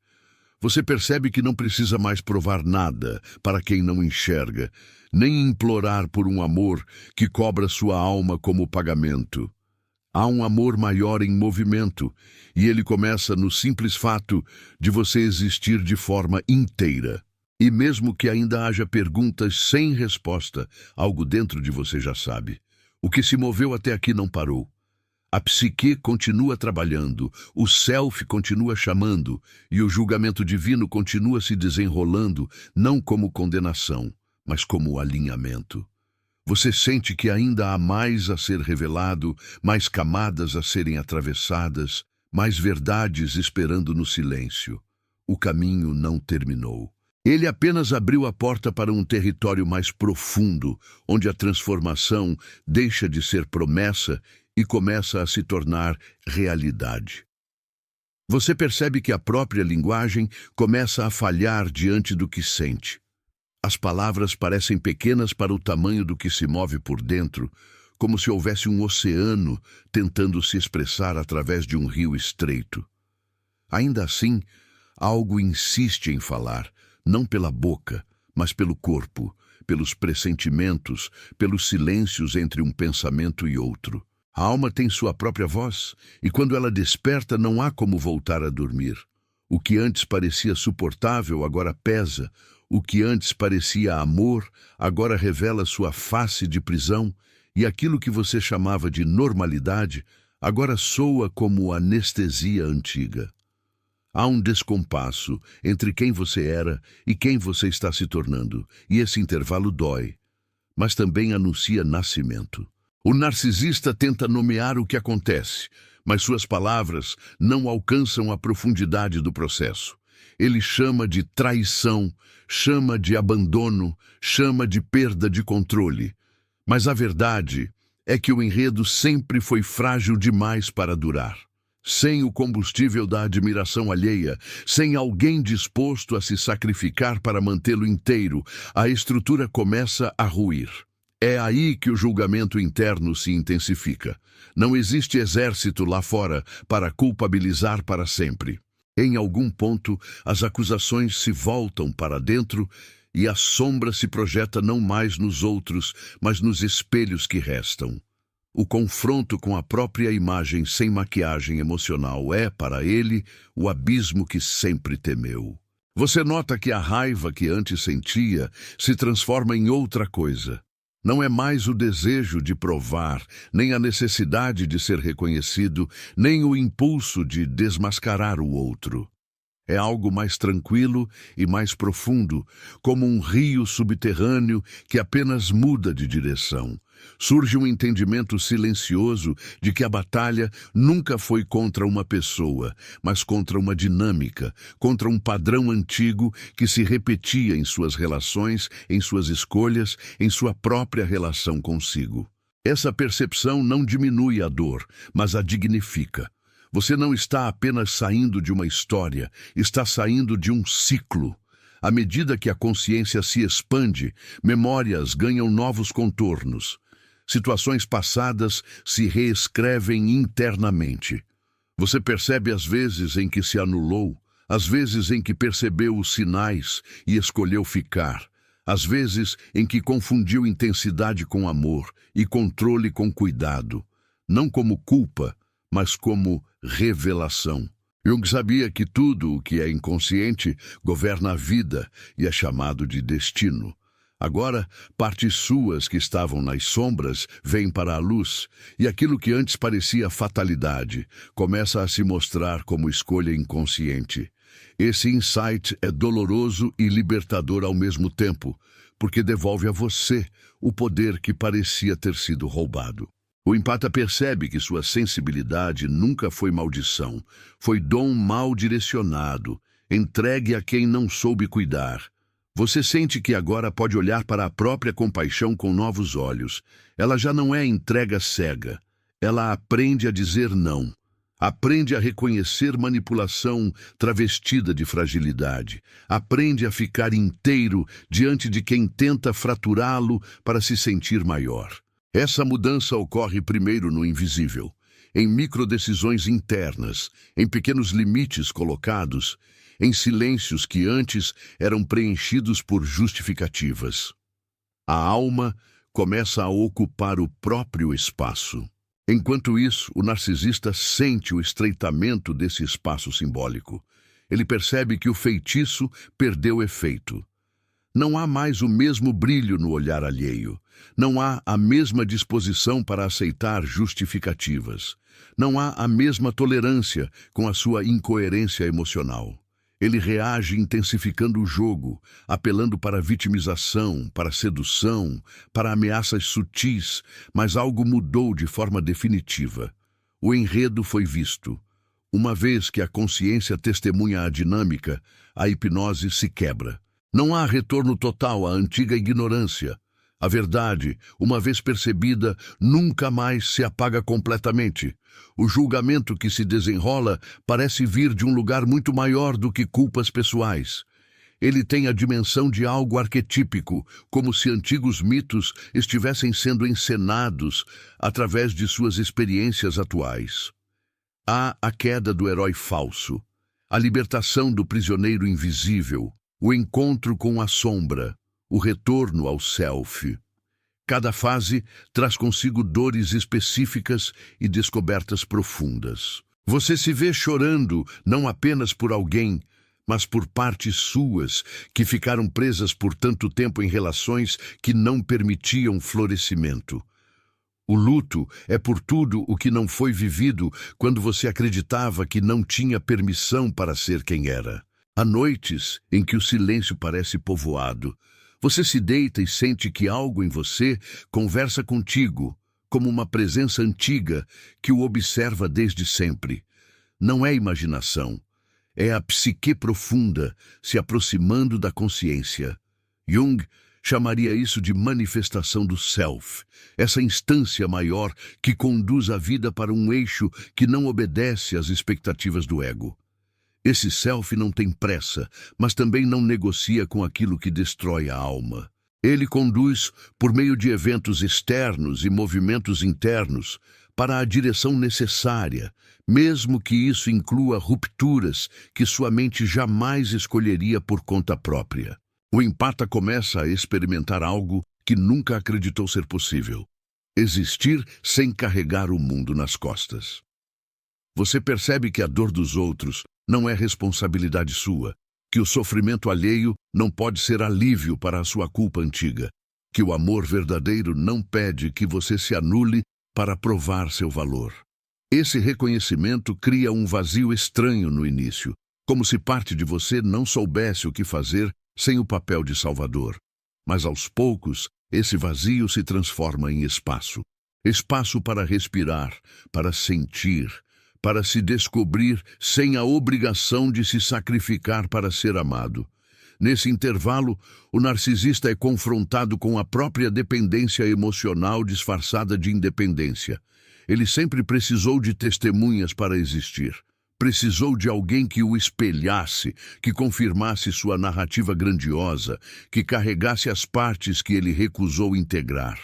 Speaker 1: Você percebe que não precisa mais provar nada para quem não enxerga, nem implorar por um amor que cobra sua alma como pagamento. Há um amor maior em movimento, e ele começa no simples fato de você existir de forma inteira. E mesmo que ainda haja perguntas sem resposta, algo dentro de você já sabe. O que se moveu até aqui não parou. A psique continua trabalhando, o self continua chamando e o julgamento divino continua se desenrolando, não como condenação, mas como alinhamento. Você sente que ainda há mais a ser revelado, mais camadas a serem atravessadas, mais verdades esperando no silêncio. O caminho não terminou. Ele apenas abriu a porta para um território mais profundo, onde a transformação deixa de ser promessa e começa a se tornar realidade. Você percebe que a própria linguagem começa a falhar diante do que sente. As palavras parecem pequenas para o tamanho do que se move por dentro, como se houvesse um oceano tentando se expressar através de um rio estreito. Ainda assim, algo insiste em falar, não pela boca, mas pelo corpo, pelos pressentimentos, pelos silêncios entre um pensamento e outro. A alma tem sua própria voz, e quando ela desperta não há como voltar a dormir. O que antes parecia suportável agora pesa, o que antes parecia amor agora revela sua face de prisão, e aquilo que você chamava de normalidade agora soa como anestesia antiga. Há um descompasso entre quem você era e quem você está se tornando, e esse intervalo dói, mas também anuncia nascimento. O narcisista tenta nomear o que acontece, mas suas palavras não alcançam a profundidade do processo. Ele chama de traição, chama de abandono, chama de perda de controle. Mas a verdade é que o enredo sempre foi frágil demais para durar. Sem o combustível da admiração alheia, sem alguém disposto a se sacrificar para mantê-lo inteiro, a estrutura começa a ruir. É aí que o julgamento interno se intensifica. Não existe exército lá fora para culpabilizar para sempre. Em algum ponto, as acusações se voltam para dentro e a sombra se projeta não mais nos outros, mas nos espelhos que restam. O confronto com a própria imagem sem maquiagem emocional é, para ele, o abismo que sempre temeu. Você nota que a raiva que antes sentia se transforma em outra coisa. Não é mais o desejo de provar, nem a necessidade de ser reconhecido, nem o impulso de desmascarar o outro. É algo mais tranquilo e mais profundo, como um rio subterrâneo que apenas muda de direção. Surge um entendimento silencioso de que a batalha nunca foi contra uma pessoa, mas contra uma dinâmica, contra um padrão antigo que se repetia em suas relações, em suas escolhas, em sua própria relação consigo. Essa percepção não diminui a dor, mas a dignifica. Você não está apenas saindo de uma história, está saindo de um ciclo. À medida que a consciência se expande, memórias ganham novos contornos. Situações passadas se reescrevem internamente. Você percebe as vezes em que se anulou, as vezes em que percebeu os sinais e escolheu ficar, as vezes em que confundiu intensidade com amor e controle com cuidado, não como culpa, mas como revelação. Jung sabia que tudo o que é inconsciente governa a vida e é chamado de destino. Agora, partes suas que estavam nas sombras vêm para a luz, e aquilo que antes parecia fatalidade começa a se mostrar como escolha inconsciente. Esse insight é doloroso e libertador ao mesmo tempo, porque devolve a você o poder que parecia ter sido roubado. O empata percebe que sua sensibilidade nunca foi maldição, foi dom mal direcionado, entregue a quem não soube cuidar. Você sente que agora pode olhar para a própria compaixão com novos olhos. Ela já não é entrega cega. Ela aprende a dizer não. Aprende a reconhecer manipulação travestida de fragilidade. Aprende a ficar inteiro diante de quem tenta fraturá-lo para se sentir maior. Essa mudança ocorre primeiro no invisível, em microdecisões internas, em pequenos limites colocados, em silêncios que antes eram preenchidos por justificativas. A alma começa a ocupar o próprio espaço. Enquanto isso, o narcisista sente o estreitamento desse espaço simbólico. Ele percebe que o feitiço perdeu efeito. Não há mais o mesmo brilho no olhar alheio. Não há a mesma disposição para aceitar justificativas. Não há a mesma tolerância com a sua incoerência emocional. Ele reage intensificando o jogo, apelando para vitimização, para sedução, para ameaças sutis, mas algo mudou de forma definitiva. O enredo foi visto. Uma vez que a consciência testemunha a dinâmica, a hipnose se quebra. Não há retorno total à antiga ignorância. A verdade, uma vez percebida, nunca mais se apaga completamente. O julgamento que se desenrola parece vir de um lugar muito maior do que culpas pessoais. Ele tem a dimensão de algo arquetípico, como se antigos mitos estivessem sendo encenados através de suas experiências atuais. Há a queda do herói falso, a libertação do prisioneiro invisível, o encontro com a sombra, o retorno ao self. Cada fase traz consigo dores específicas e descobertas profundas. Você se vê chorando não apenas por alguém, mas por partes suas que ficaram presas por tanto tempo em relações que não permitiam florescimento. O luto é por tudo o que não foi vivido quando você acreditava que não tinha permissão para ser quem era. Há noites em que o silêncio parece povoado. Você se deita e sente que algo em você conversa contigo, como uma presença antiga que o observa desde sempre. Não é imaginação, é a psique profunda se aproximando da consciência. Jung chamaria isso de manifestação do self, essa instância maior que conduz a vida para um eixo que não obedece às expectativas do ego. Esse self não tem pressa, mas também não negocia com aquilo que destrói a alma. Ele conduz, por meio de eventos externos e movimentos internos, para a direção necessária, mesmo que isso inclua rupturas que sua mente jamais escolheria por conta própria. O empata começa a experimentar algo que nunca acreditou ser possível: existir sem carregar o mundo nas costas. Você percebe que a dor dos outros não é responsabilidade sua, que o sofrimento alheio não pode ser alívio para a sua culpa antiga, que o amor verdadeiro não pede que você se anule para provar seu valor. Esse reconhecimento cria um vazio estranho no início, como se parte de você não soubesse o que fazer sem o papel de salvador. Mas aos poucos, esse vazio se transforma em espaço. Espaço para respirar, para sentir, para se descobrir sem a obrigação de se sacrificar para ser amado. Nesse intervalo, o narcisista é confrontado com a própria dependência emocional disfarçada de independência. Ele sempre precisou de testemunhas para existir. Precisou de alguém que o espelhasse, que confirmasse sua narrativa grandiosa, que carregasse as partes que ele recusou integrar.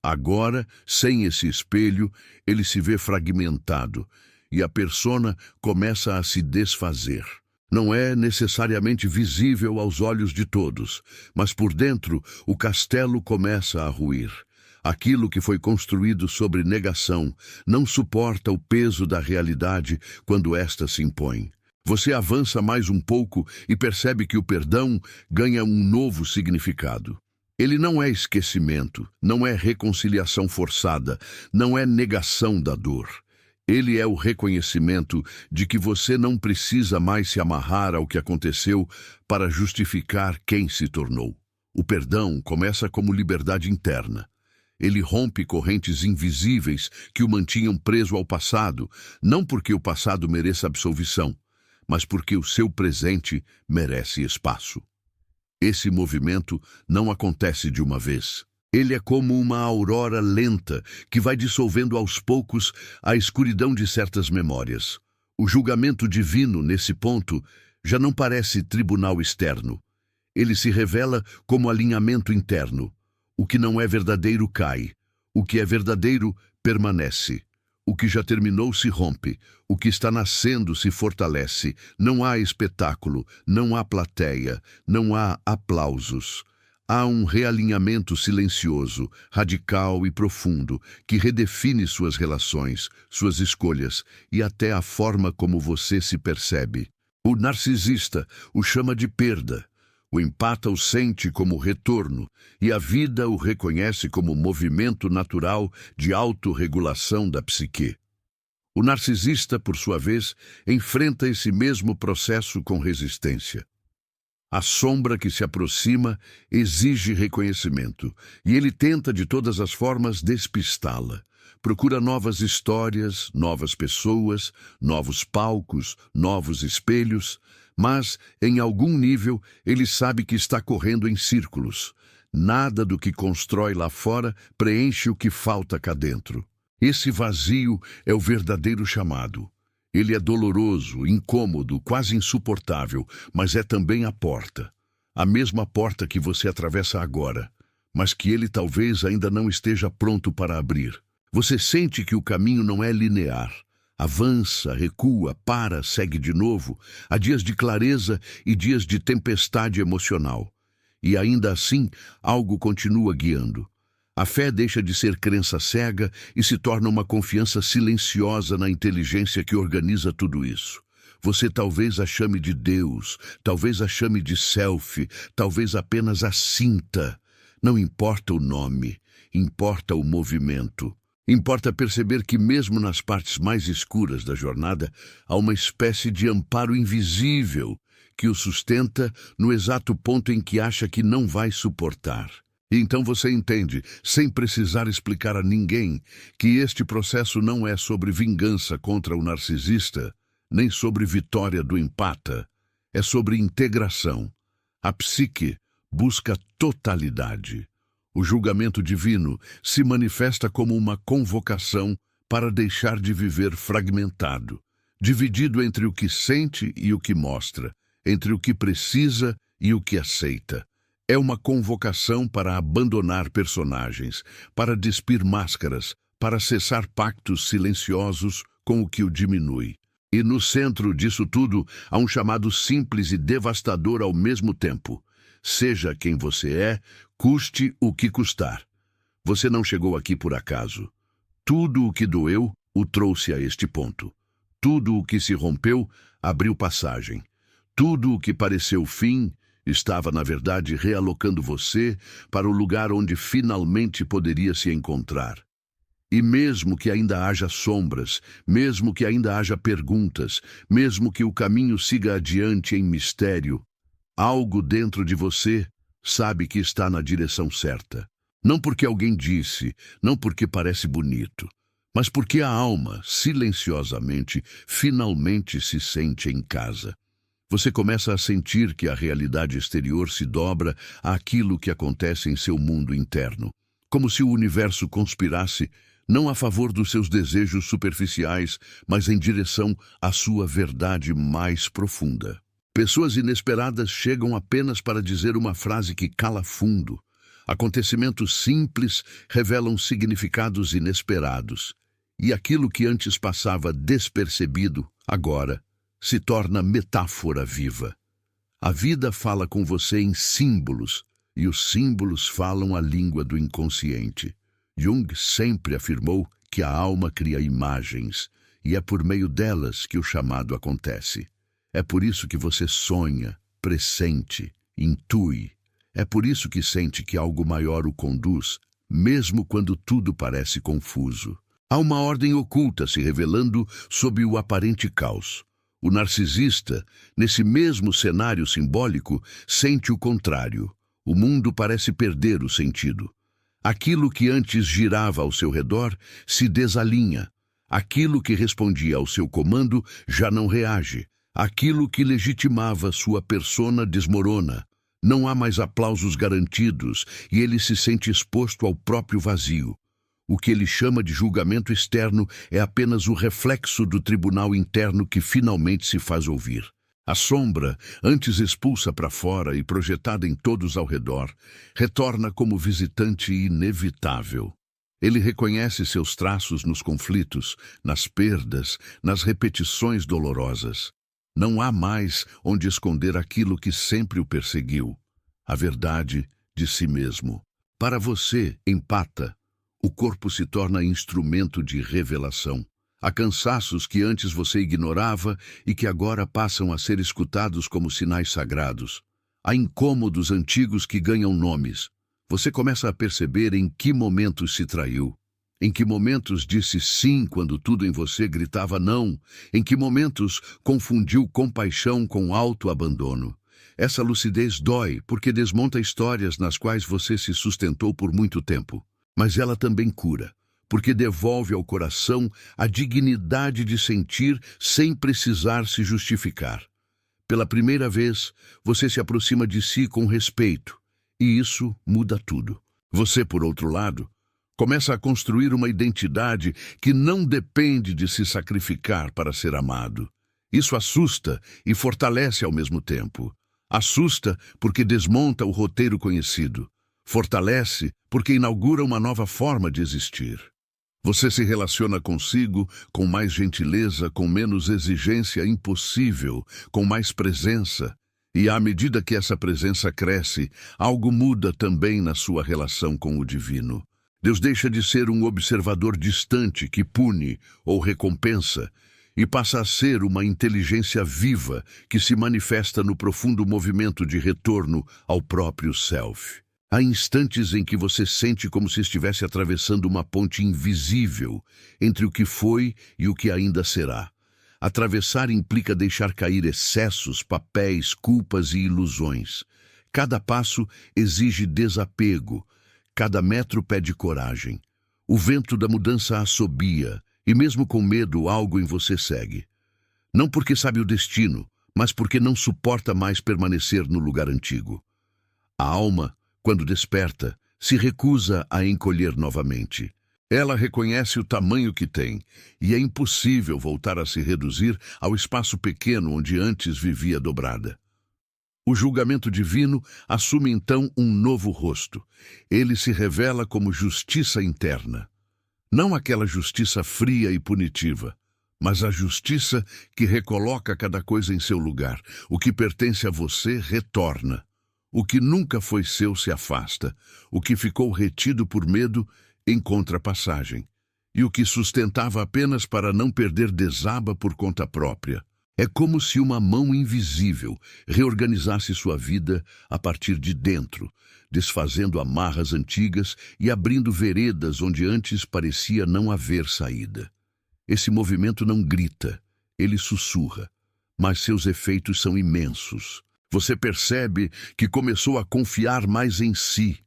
Speaker 1: Agora, sem esse espelho, ele se vê fragmentado. e a persona começa a se desfazer. Não é necessariamente visível aos olhos de todos, mas por dentro o castelo começa a ruir. Aquilo que foi construído sobre negação não suporta o peso da realidade quando esta se impõe. Você avança mais um pouco e percebe que o perdão ganha um novo significado. Ele não é esquecimento, não é reconciliação forçada, não é negação da dor. Ele é o reconhecimento de que você não precisa mais se amarrar ao que aconteceu para justificar quem se tornou. O perdão começa como liberdade interna. Ele rompe correntes invisíveis que o mantinham preso ao passado, não porque o passado mereça absolvição, mas porque o seu presente merece espaço. Esse movimento não acontece de uma vez. Ele é como uma aurora lenta que vai dissolvendo aos poucos a escuridão de certas memórias. O julgamento divino, nesse ponto, já não parece tribunal externo. Ele se revela como alinhamento interno. O que não é verdadeiro cai. O que é verdadeiro permanece. O que já terminou se rompe. O que está nascendo se fortalece. Não há espetáculo, não há plateia, não há aplausos. Há um realinhamento silencioso, radical e profundo, que redefine suas relações, suas escolhas e até a forma como você se percebe. O narcisista o chama de perda. O empata o sente como retorno, e a vida o reconhece como movimento natural de autorregulação da psique. O narcisista, por sua vez, enfrenta esse mesmo processo com resistência. A sombra que se aproxima exige reconhecimento, e ele tenta de todas as formas despistá-la. Procura novas histórias, novas pessoas, novos palcos, novos espelhos, mas, em algum nível, ele sabe que está correndo em círculos. Nada do que constrói lá fora preenche o que falta cá dentro. Esse vazio é o verdadeiro chamado. Ele é doloroso, incômodo, quase insuportável, mas é também a porta. A mesma porta que você atravessa agora, mas que ele talvez ainda não esteja pronto para abrir. Você sente que o caminho não é linear. Avança, recua, para, segue de novo. Há dias de clareza e dias de tempestade emocional. E ainda assim, algo continua guiando. A fé deixa de ser crença cega e se torna uma confiança silenciosa na inteligência que organiza tudo isso. Você talvez a chame de Deus, talvez a chame de self, talvez apenas a sinta. Não importa o nome, importa o movimento. Importa perceber que mesmo nas partes mais escuras da jornada, há uma espécie de amparo invisível que o sustenta no exato ponto em que acha que não vai suportar. E então você entende, sem precisar explicar a ninguém, que este processo não é sobre vingança contra o narcisista, nem sobre vitória do empata. É sobre integração. A psique busca totalidade. O julgamento divino se manifesta como uma convocação para deixar de viver fragmentado, dividido entre o que sente e o que mostra, entre o que precisa e o que aceita. É uma convocação para abandonar personagens, para despir máscaras, para cessar pactos silenciosos com o que o diminui. E no centro disso tudo há um chamado simples e devastador ao mesmo tempo. Seja quem você é, custe o que custar. Você não chegou aqui por acaso. Tudo o que doeu o trouxe a este ponto. Tudo o que se rompeu abriu passagem. Tudo o que pareceu fim estava, na verdade, realocando você para o lugar onde finalmente poderia se encontrar. E mesmo que ainda haja sombras, mesmo que ainda haja perguntas, mesmo que o caminho siga adiante em mistério, algo dentro de você sabe que está na direção certa. Não porque alguém disse, não porque parece bonito, mas porque a alma, silenciosamente, finalmente se sente em casa. Você começa a sentir que a realidade exterior se dobra àquilo que acontece em seu mundo interno, como se o universo conspirasse não a favor dos seus desejos superficiais, mas em direção à sua verdade mais profunda. Pessoas inesperadas chegam apenas para dizer uma frase que cala fundo. Acontecimentos simples revelam significados inesperados. E aquilo que antes passava despercebido, agora, se torna metáfora viva. A vida fala com você em símbolos, e os símbolos falam a língua do inconsciente. Jung sempre afirmou que a alma cria imagens, e é por meio delas que o chamado acontece. É por isso que você sonha, pressente, intui. É por isso que sente que algo maior o conduz, mesmo quando tudo parece confuso. Há uma ordem oculta se revelando sob o aparente caos. O narcisista, nesse mesmo cenário simbólico, sente o contrário. O mundo parece perder o sentido. Aquilo que antes girava ao seu redor se desalinha. Aquilo que respondia ao seu comando já não reage. Aquilo que legitimava sua persona desmorona. Não há mais aplausos garantidos e ele se sente exposto ao próprio vazio. O que ele chama de julgamento externo é apenas o reflexo do tribunal interno que finalmente se faz ouvir. A sombra, antes expulsa para fora e projetada em todos ao redor, retorna como visitante inevitável. Ele reconhece seus traços nos conflitos, nas perdas, nas repetições dolorosas. Não há mais onde esconder aquilo que sempre o perseguiu, a verdade de si mesmo. Para você, empata, o corpo se torna instrumento de revelação. Há cansaços que antes você ignorava e que agora passam a ser escutados como sinais sagrados. Há incômodos antigos que ganham nomes. Você começa a perceber em que momentos se traiu. Em que momentos disse sim quando tudo em você gritava não. Em que momentos confundiu compaixão com autoabandono. Essa lucidez dói porque desmonta histórias nas quais você se sustentou por muito tempo. Mas ela também cura, porque devolve ao coração a dignidade de sentir sem precisar se justificar. Pela primeira vez, você se aproxima de si com respeito, e isso muda tudo. Você, por outro lado, começa a construir uma identidade que não depende de se sacrificar para ser amado. Isso assusta e fortalece ao mesmo tempo. Assusta porque desmonta o roteiro conhecido. Fortalece porque inaugura uma nova forma de existir. Você se relaciona consigo com mais gentileza, com menos exigência impossível, com mais presença. E à medida que essa presença cresce, algo muda também na sua relação com o divino. Deus deixa de ser um observador distante que pune ou recompensa e passa a ser uma inteligência viva que se manifesta no profundo movimento de retorno ao próprio self. Há instantes em que você sente como se estivesse atravessando uma ponte invisível entre o que foi e o que ainda será. Atravessar implica deixar cair excessos, papéis, culpas e ilusões. Cada passo exige desapego, cada metro pede coragem. O vento da mudança assobia, e mesmo com medo, algo em você segue. Não porque sabe o destino, mas porque não suporta mais permanecer no lugar antigo. A alma, quando desperta, se recusa a encolher novamente. Ela reconhece o tamanho que tem, e é impossível voltar a se reduzir ao espaço pequeno onde antes vivia dobrada. O julgamento divino assume então um novo rosto. Ele se revela como justiça interna. Não aquela justiça fria e punitiva, mas a justiça que recoloca cada coisa em seu lugar. O que pertence a você retorna. O que nunca foi seu se afasta. O que ficou retido por medo encontra passagem. E o que sustentava apenas para não perder desaba por conta própria. É como se uma mão invisível reorganizasse sua vida a partir de dentro, desfazendo amarras antigas e abrindo veredas onde antes parecia não haver saída. Esse movimento não grita, ele sussurra, mas seus efeitos são imensos. Você percebe que começou a confiar mais em si.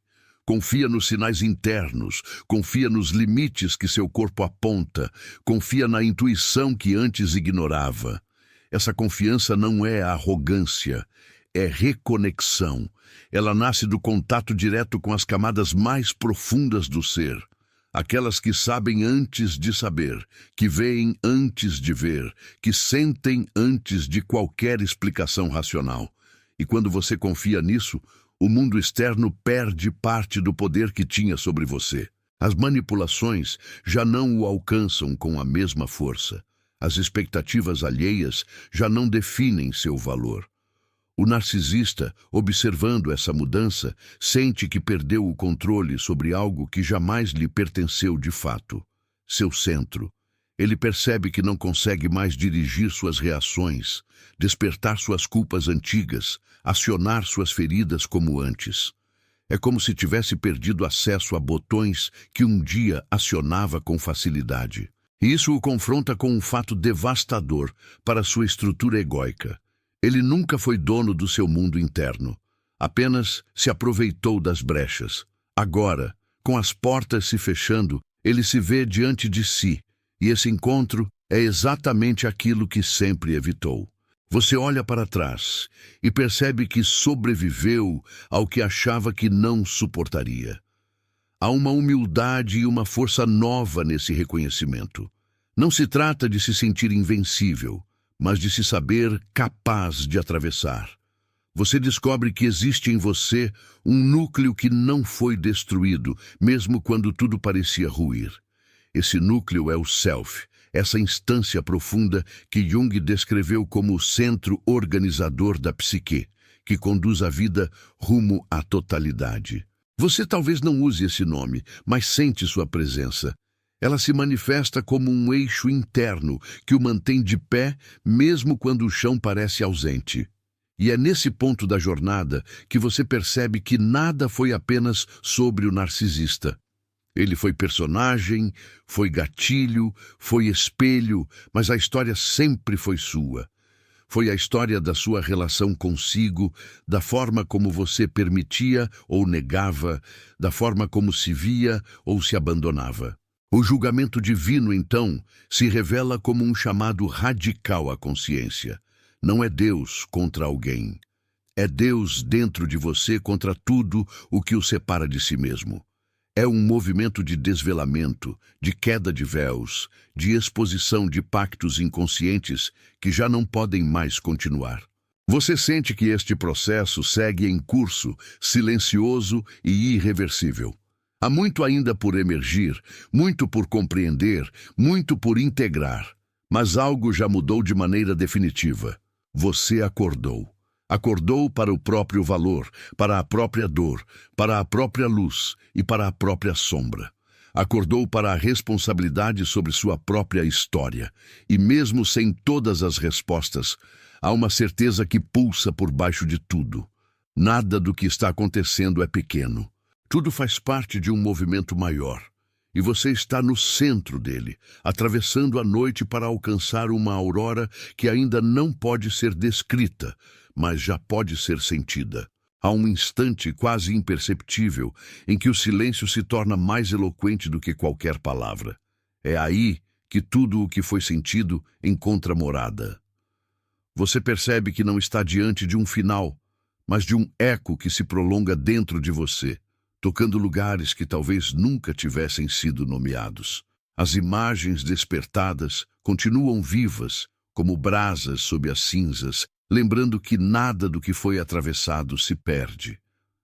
Speaker 1: Confia nos sinais internos, confia nos limites que seu corpo aponta, confia na intuição que antes ignorava. Essa confiança não é arrogância, é reconexão. Ela nasce do contato direto com as camadas mais profundas do ser. Aquelas que sabem antes de saber, que veem antes de ver, que sentem antes de qualquer explicação racional. E quando você confia nisso, o mundo externo perde parte do poder que tinha sobre você. As manipulações já não o alcançam com a mesma força. As expectativas alheias já não definem seu valor. O narcisista, observando essa mudança, sente que perdeu o controle sobre algo que jamais lhe pertenceu de fato, seu centro. Ele percebe que não consegue mais dirigir suas reações, despertar suas culpas antigas, acionar suas feridas como antes. É como se tivesse perdido acesso a botões que um dia acionava com facilidade. E isso o confronta com um fato devastador para sua estrutura egóica. Ele nunca foi dono do seu mundo interno. Apenas se aproveitou das brechas. Agora, com as portas se fechando, ele se vê diante de si. E esse encontro é exatamente aquilo que sempre evitou. Você olha para trás e percebe que sobreviveu ao que achava que não suportaria. Há uma humildade e uma força nova nesse reconhecimento. Não se trata de se sentir invencível, mas de se saber capaz de atravessar. Você descobre que existe em você um núcleo que não foi destruído, mesmo quando tudo parecia ruir. Esse núcleo é o Self, essa instância profunda que Jung descreveu como o centro organizador da psique, que conduz a vida rumo à totalidade. Você talvez não use esse nome, mas sente sua presença. Ela se manifesta como um eixo interno que o mantém de pé, mesmo quando o chão parece ausente. E é nesse ponto da jornada que você percebe que nada foi apenas sobre o narcisista. Ele foi personagem, foi gatilho, foi espelho, mas a história sempre foi sua. Foi a história da sua relação consigo, da forma como você permitia ou negava, da forma como se via ou se abandonava. O julgamento divino, então, se revela como um chamado radical à consciência. Não é Deus contra alguém. É Deus dentro de você contra tudo o que o separa de si mesmo. É um movimento de desvelamento, de queda de véus, de exposição de pactos inconscientes que já não podem mais continuar. Você sente que este processo segue em curso, silencioso e irreversível. Há muito ainda por emergir, muito por compreender, muito por integrar. Mas algo já mudou de maneira definitiva. Você acordou. Acordou para o próprio valor, para a própria dor, para a própria luz e para a própria sombra. Acordou para a responsabilidade sobre sua própria história. E mesmo sem todas as respostas, há uma certeza que pulsa por baixo de tudo. Nada do que está acontecendo é pequeno. Tudo faz parte de um movimento maior. E você está no centro dele, atravessando a noite para alcançar uma aurora que ainda não pode ser descrita, mas já pode ser sentida. Há um instante quase imperceptível em que o silêncio se torna mais eloquente do que qualquer palavra. É aí que tudo o que foi sentido encontra morada. Você percebe que não está diante de um final, mas de um eco que se prolonga dentro de você, tocando lugares que talvez nunca tivessem sido nomeados. As imagens despertadas continuam vivas, como brasas sob as cinzas, lembrando que nada do que foi atravessado se perde.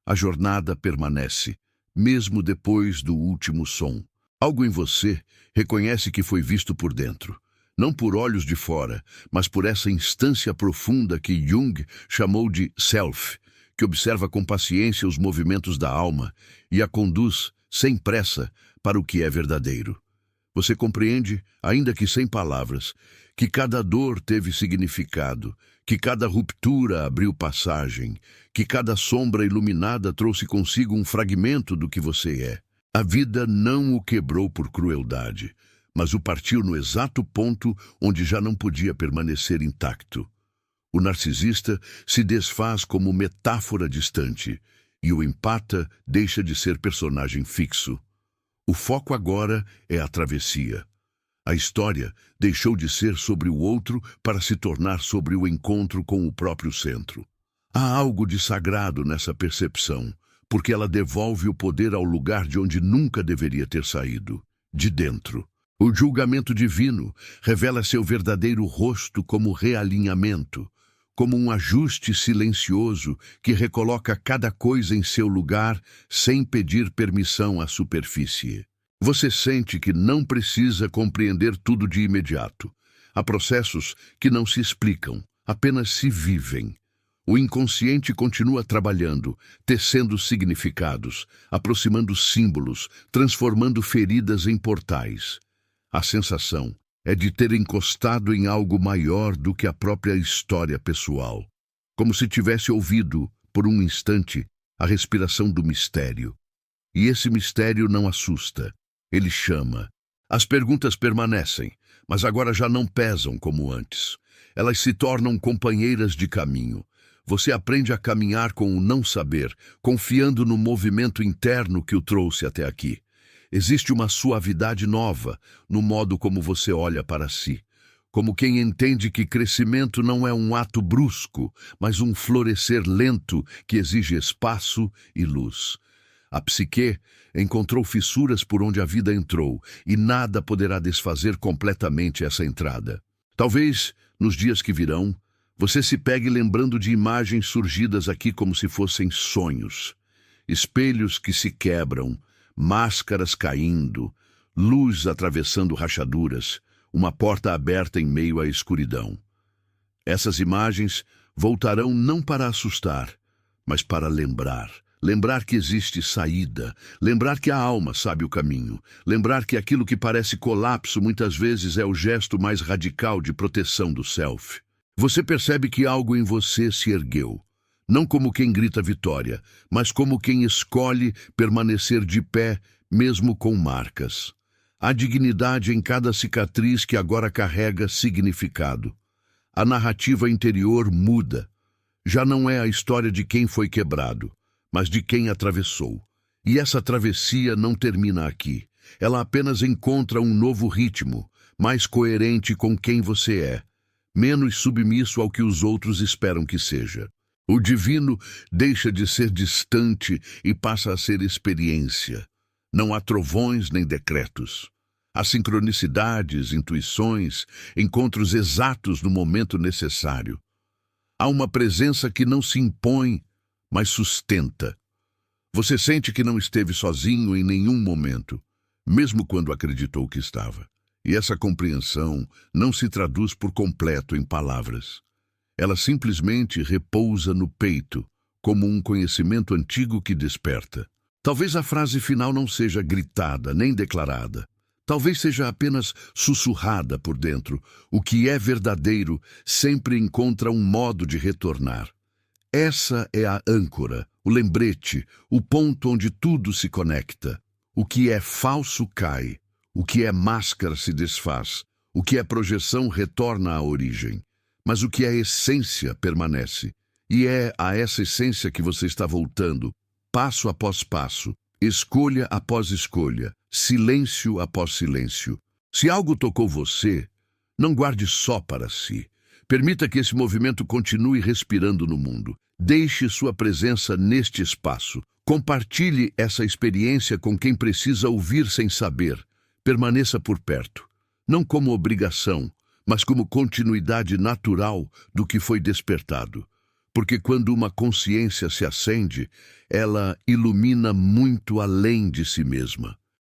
Speaker 1: A jornada permanece, mesmo depois do último som. Algo em você reconhece que foi visto por dentro, não por olhos de fora, mas por essa instância profunda que Jung chamou de Self, que observa com paciência os movimentos da alma e a conduz, sem pressa, para o que é verdadeiro. Você compreende, ainda que sem palavras, que cada dor teve significado, que cada ruptura abriu passagem, que cada sombra iluminada trouxe consigo um fragmento do que você é. A vida não o quebrou por crueldade, mas o partiu no exato ponto onde já não podia permanecer intacto. O narcisista se desfaz como metáfora distante, e o empata deixa de ser personagem fixo. O foco agora é a travessia. A história deixou de ser sobre o outro para se tornar sobre o encontro com o próprio centro. Há algo de sagrado nessa percepção, porque ela devolve o poder ao lugar de onde nunca deveria ter saído, de dentro. O julgamento divino revela seu verdadeiro rosto como realinhamento, como um ajuste silencioso que recoloca cada coisa em seu lugar sem pedir permissão à superfície. Você sente que não precisa compreender tudo de imediato. Há processos que não se explicam, apenas se vivem. O inconsciente continua trabalhando, tecendo significados, aproximando símbolos, transformando feridas em portais. A sensação é de ter encostado em algo maior do que a própria história pessoal, como se tivesse ouvido, por um instante, a respiração do mistério. E esse mistério não assusta, ele chama. As perguntas permanecem, mas agora já não pesam como antes. Elas se tornam companheiras de caminho. Você aprende a caminhar com o não saber, confiando no movimento interno que o trouxe até aqui. Existe uma suavidade nova no modo como você olha para si, como quem entende que crescimento não é um ato brusco, mas um florescer lento que exige espaço e luz. A psique encontrou fissuras por onde a vida entrou, e nada poderá desfazer completamente essa entrada. Talvez, nos dias que virão, você se pegue lembrando de imagens surgidas aqui como se fossem sonhos. Espelhos que se quebram, máscaras caindo, luz atravessando rachaduras, uma porta aberta em meio à escuridão. Essas imagens voltarão não para assustar, mas para lembrar. Lembrar que existe saída, lembrar que a alma sabe o caminho, lembrar que aquilo que parece colapso muitas vezes é o gesto mais radical de proteção do self. Você percebe que algo em você se ergueu, não como quem grita vitória, mas como quem escolhe permanecer de pé, mesmo com marcas. Há dignidade em cada cicatriz que agora carrega significado. A narrativa interior muda. Já não é a história de quem foi quebrado, mas de quem atravessou. E essa travessia não termina aqui. Ela apenas encontra um novo ritmo, mais coerente com quem você é, menos submisso ao que os outros esperam que seja. O divino deixa de ser distante e passa a ser experiência. Não há trovões nem decretos. Há sincronicidades, intuições, encontros exatos no momento necessário. Há uma presença que não se impõe, mas sustenta. Você sente que não esteve sozinho em nenhum momento, mesmo quando acreditou que estava. E essa compreensão não se traduz por completo em palavras. Ela simplesmente repousa no peito, como um conhecimento antigo que desperta. Talvez a frase final não seja gritada nem declarada. Talvez seja apenas sussurrada por dentro. O que é verdadeiro sempre encontra um modo de retornar. Essa é a âncora, o lembrete, o ponto onde tudo se conecta. O que é falso cai. O que é máscara se desfaz, o que é projeção retorna à origem, mas o que é essência permanece. E é a essa essência que você está voltando, passo após passo, escolha após escolha, silêncio após silêncio. Se algo tocou você, não guarde só para si. Permita que esse movimento continue respirando no mundo. Deixe sua presença neste espaço. Compartilhe essa experiência com quem precisa ouvir sem saber. Permaneça por perto, não como obrigação, mas como continuidade natural do que foi despertado. Porque quando uma consciência se acende, ela ilumina muito além de si mesma.